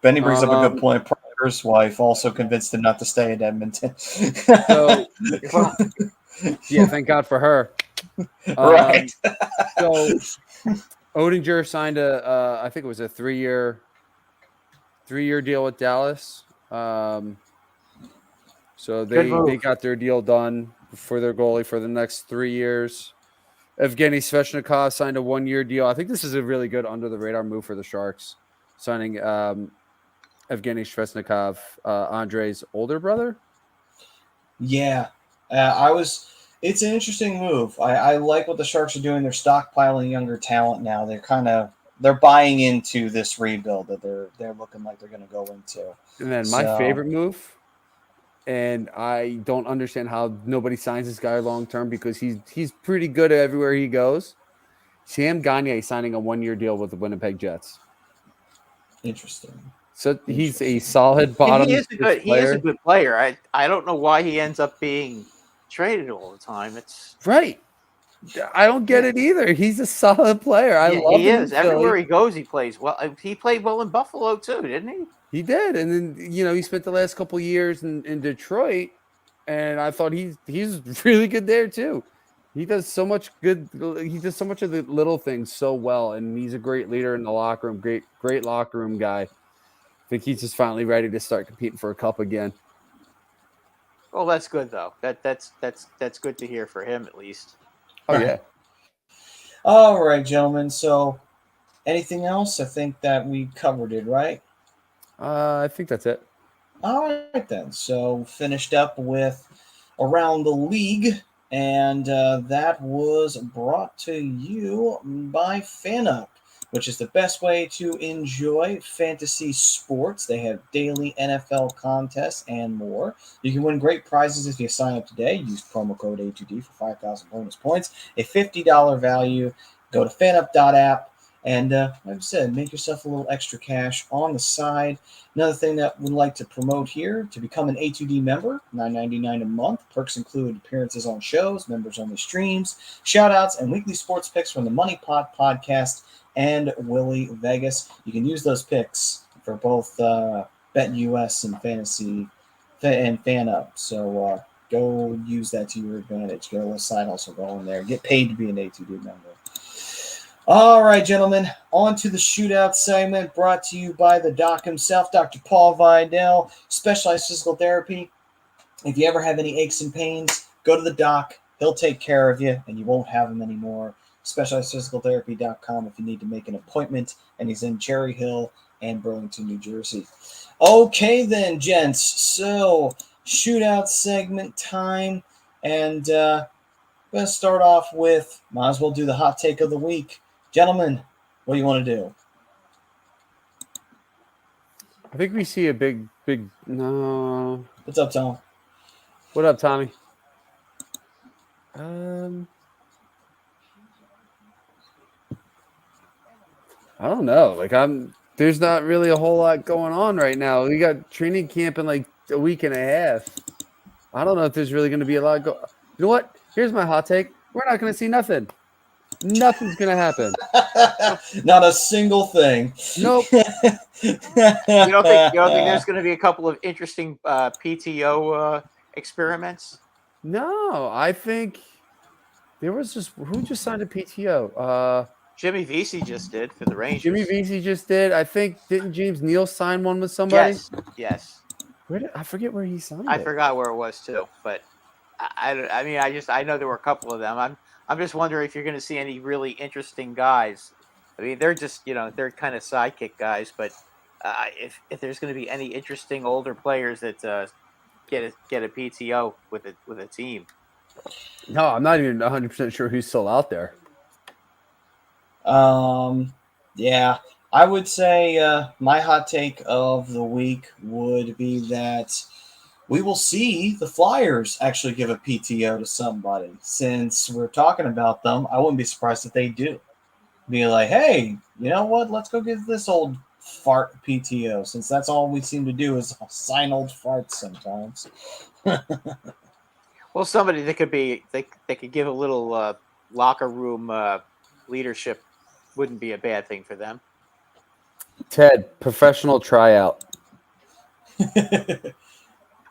Benny brings up a good point. Parker's wife also convinced him not to stay in Edmonton. So, yeah, thank God for her. Right. So Oettinger signed I think it was a 3-year deal with Dallas. So they got their deal done for their goalie for the next 3 years. Evgeny Svechnikov signed a 1-year deal. I think this is a really good under the radar move for the Sharks, signing Evgeny Svechnikov, Andre's older brother. Yeah, it's an interesting move. I like what the Sharks are doing. They're stockpiling younger talent now. They're buying into this rebuild that they're looking like they're going to go into. And then my favorite move, and I don't understand how nobody signs this guy long term because he's pretty good everywhere he goes. Sam Gagner signing a 1-year deal with the Winnipeg Jets. Interesting. So he's a solid bottom. He is a good player. I don't know why he ends up being traded all the time. It's right. I don't get it either. He's a solid player. I love him. He is. Everywhere he goes, he plays well. He played well in Buffalo too, didn't he? He did, and then he spent the last couple of years in Detroit, and I thought he's really good there too. He does so much good. He does so much of the little things so well, and he's a great leader in the locker room. Great locker room guy. I think he's just finally ready to start competing for a cup again. Well, that's good though. That's good to hear for him at least. Oh yeah. All right, gentlemen. So, anything else? I think that we covered it, right? I think that's it. All right then. So finished up with Around the League, and that was brought to you by FanUp, which is the best way to enjoy fantasy sports. They have daily NFL contests and more. You can win great prizes if you sign up today. Use promo code A2D for 5,000 bonus points. A $50 value. Go to fanup.app And like I said, make yourself a little extra cash on the side. Another thing that we'd like to promote here, to become an A2D member, $9.99 a month. Perks include appearances on shows, members-only streams, shout-outs, and weekly sports picks from the Money Pot podcast and Willie Vegas. You can use those picks for both BetUS and Fantasy and Fan Up. So go use that to your advantage. Get a little side hustle going there. Get paid to be an A2D member. All right, gentlemen, on to the shootout segment brought to you by the doc himself, Dr. Paul Vidal, Specialized Physical Therapy. If you ever have any aches and pains, go to the doc. He'll take care of you, and you won't have them anymore. SpecializedPhysicalTherapy.com if you need to make an appointment, and he's in Cherry Hill and Burlington, New Jersey. Okay, then, gents. So, shootout segment time, and I'm going to start off with, might as well do the hot take of the week. Gentlemen, what do you want to do? I think we see a big. No. What's up, Tom? What up, Tommy? I don't know. There's not really a whole lot going on right now. We got training camp in like a week and a half. I don't know if there's really going to be a lot You know what? Here's my hot take. We're not going to see nothing. Nothing's going to happen. Not a single thing. Nope. You don't think there's going to be a couple of interesting PTO experiments? No, I think there was who just signed a PTO? Jimmy Vesey just did for the Rangers. Jimmy Vesey just did. I think, didn't James Neal sign one with somebody? Yes. I forget where he signed I it. forgot where it was too, but I know there were a couple of them. I'm just wondering if you're going to see any really interesting guys. I mean, they're just they're kind of sidekick guys, but if there's going to be any interesting older players that get a PTO with a team. No, I'm not even 100% sure who's still out there. Yeah, I would say my hot take of the week would be that we will see the Flyers actually give a PTO to somebody. Since we're talking about them, I wouldn't be surprised if they do. Be like, hey, you know what? Let's go give this old fart PTO, since that's all we seem to do is sign old farts sometimes. Well, somebody that could be they could give a little locker room leadership wouldn't be a bad thing for them. Ted, professional tryout.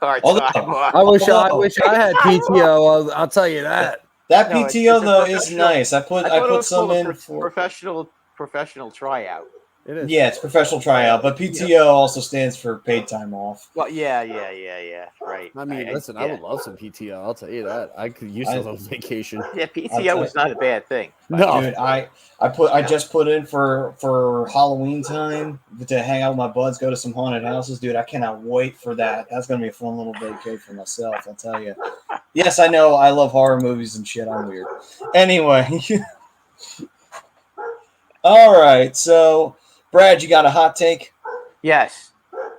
I wish I had PTO. I'll tell you that. That PTO though is nice. I put some in for professional tryout. It is. Yeah, it's professional tryout, but PTO also stands for paid time off. Well, yeah, right. I mean, listen, I would love some PTO. I'll tell you that. I could use a little vacation. Yeah, PTO is not a bad thing. No, dude, I just put in for Halloween time to hang out with my buds, go to some haunted houses, dude. I cannot wait for that. That's gonna be a fun little vacation for myself. I'll tell you. Yes, I know I love horror movies and shit. I'm weird. Anyway, all right, so. Brad, you got a hot take? Yes.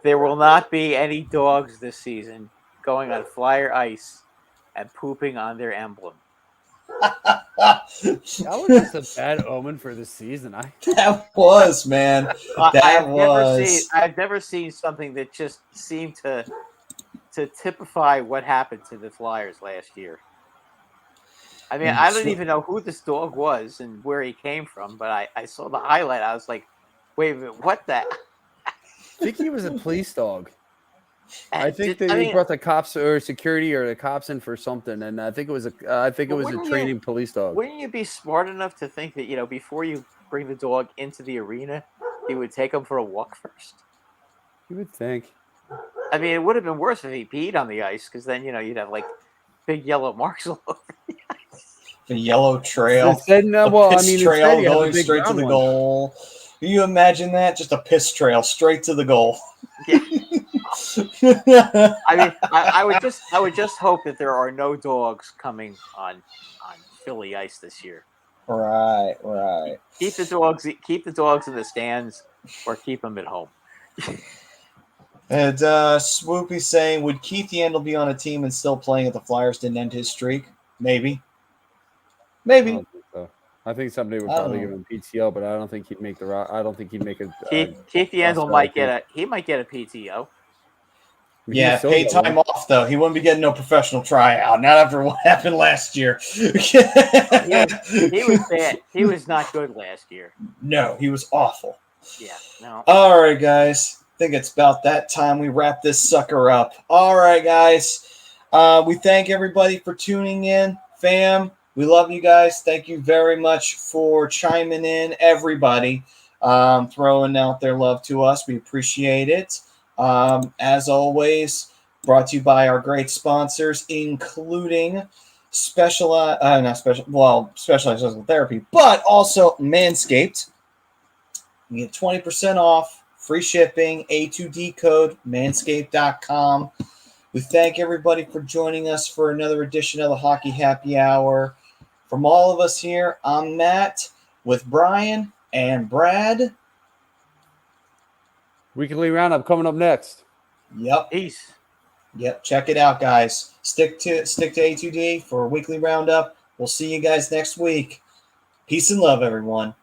There will not be any dogs this season going on Flyer ice and pooping on their emblem. That was just a bad omen for the season. That was, man. I've never seen something that just seemed to typify what happened to the Flyers last year. I mean, I don't even know who this dog was and where he came from, but I saw the highlight. I was like, wait a minute, what the? I think he was a police dog. I think they brought the cops or security or the cops in for something, and I think it was a training police dog. Wouldn't you be smart enough to think that before you bring the dog into the arena, you would take him for a walk first? You would think. I mean, it would have been worse if he peed on the ice, because then you'd have like big yellow marks all over the ice. The yellow trail. Trail going straight to the goal. Can you imagine that? Just a piss trail straight to the goal. Yeah. I mean, I would just hope that there are no dogs coming on Philly ice this year. Right. Keep the dogs in the stands, or keep them at home. And Swoopy saying, would Keith Yandel be on a team and still playing if the Flyers didn't end his streak? Maybe. I don't think so. I think somebody would I don't probably know. give him PTO, but I don't think he'd make I don't think he'd make a. Keith Yandel might get a PTO. Yeah, paid time off though. He wouldn't be getting no professional tryout. Not after what happened last year. He was bad. He was not good last year. No, he was awful. Yeah. No. All right, guys. I think it's about that time we wrap this sucker up. All right, guys. We thank everybody for tuning in. Fam, we love you guys. Thank you very much for chiming in, everybody. Throwing out their love to us. We appreciate it. As always, brought to you by our great sponsors, including Specialized Physical Therapy, but also Manscaped. You get 20% off, free shipping, A2D code, manscaped.com. We thank everybody for joining us for another edition of the Hockey Happy Hour. From all of us here, I'm Matt with Brian and Brad. Weekly roundup coming up next. Yep. Peace. Yep. Check it out, guys. Stick to A2D for a weekly roundup. We'll see you guys next week. Peace and love, everyone.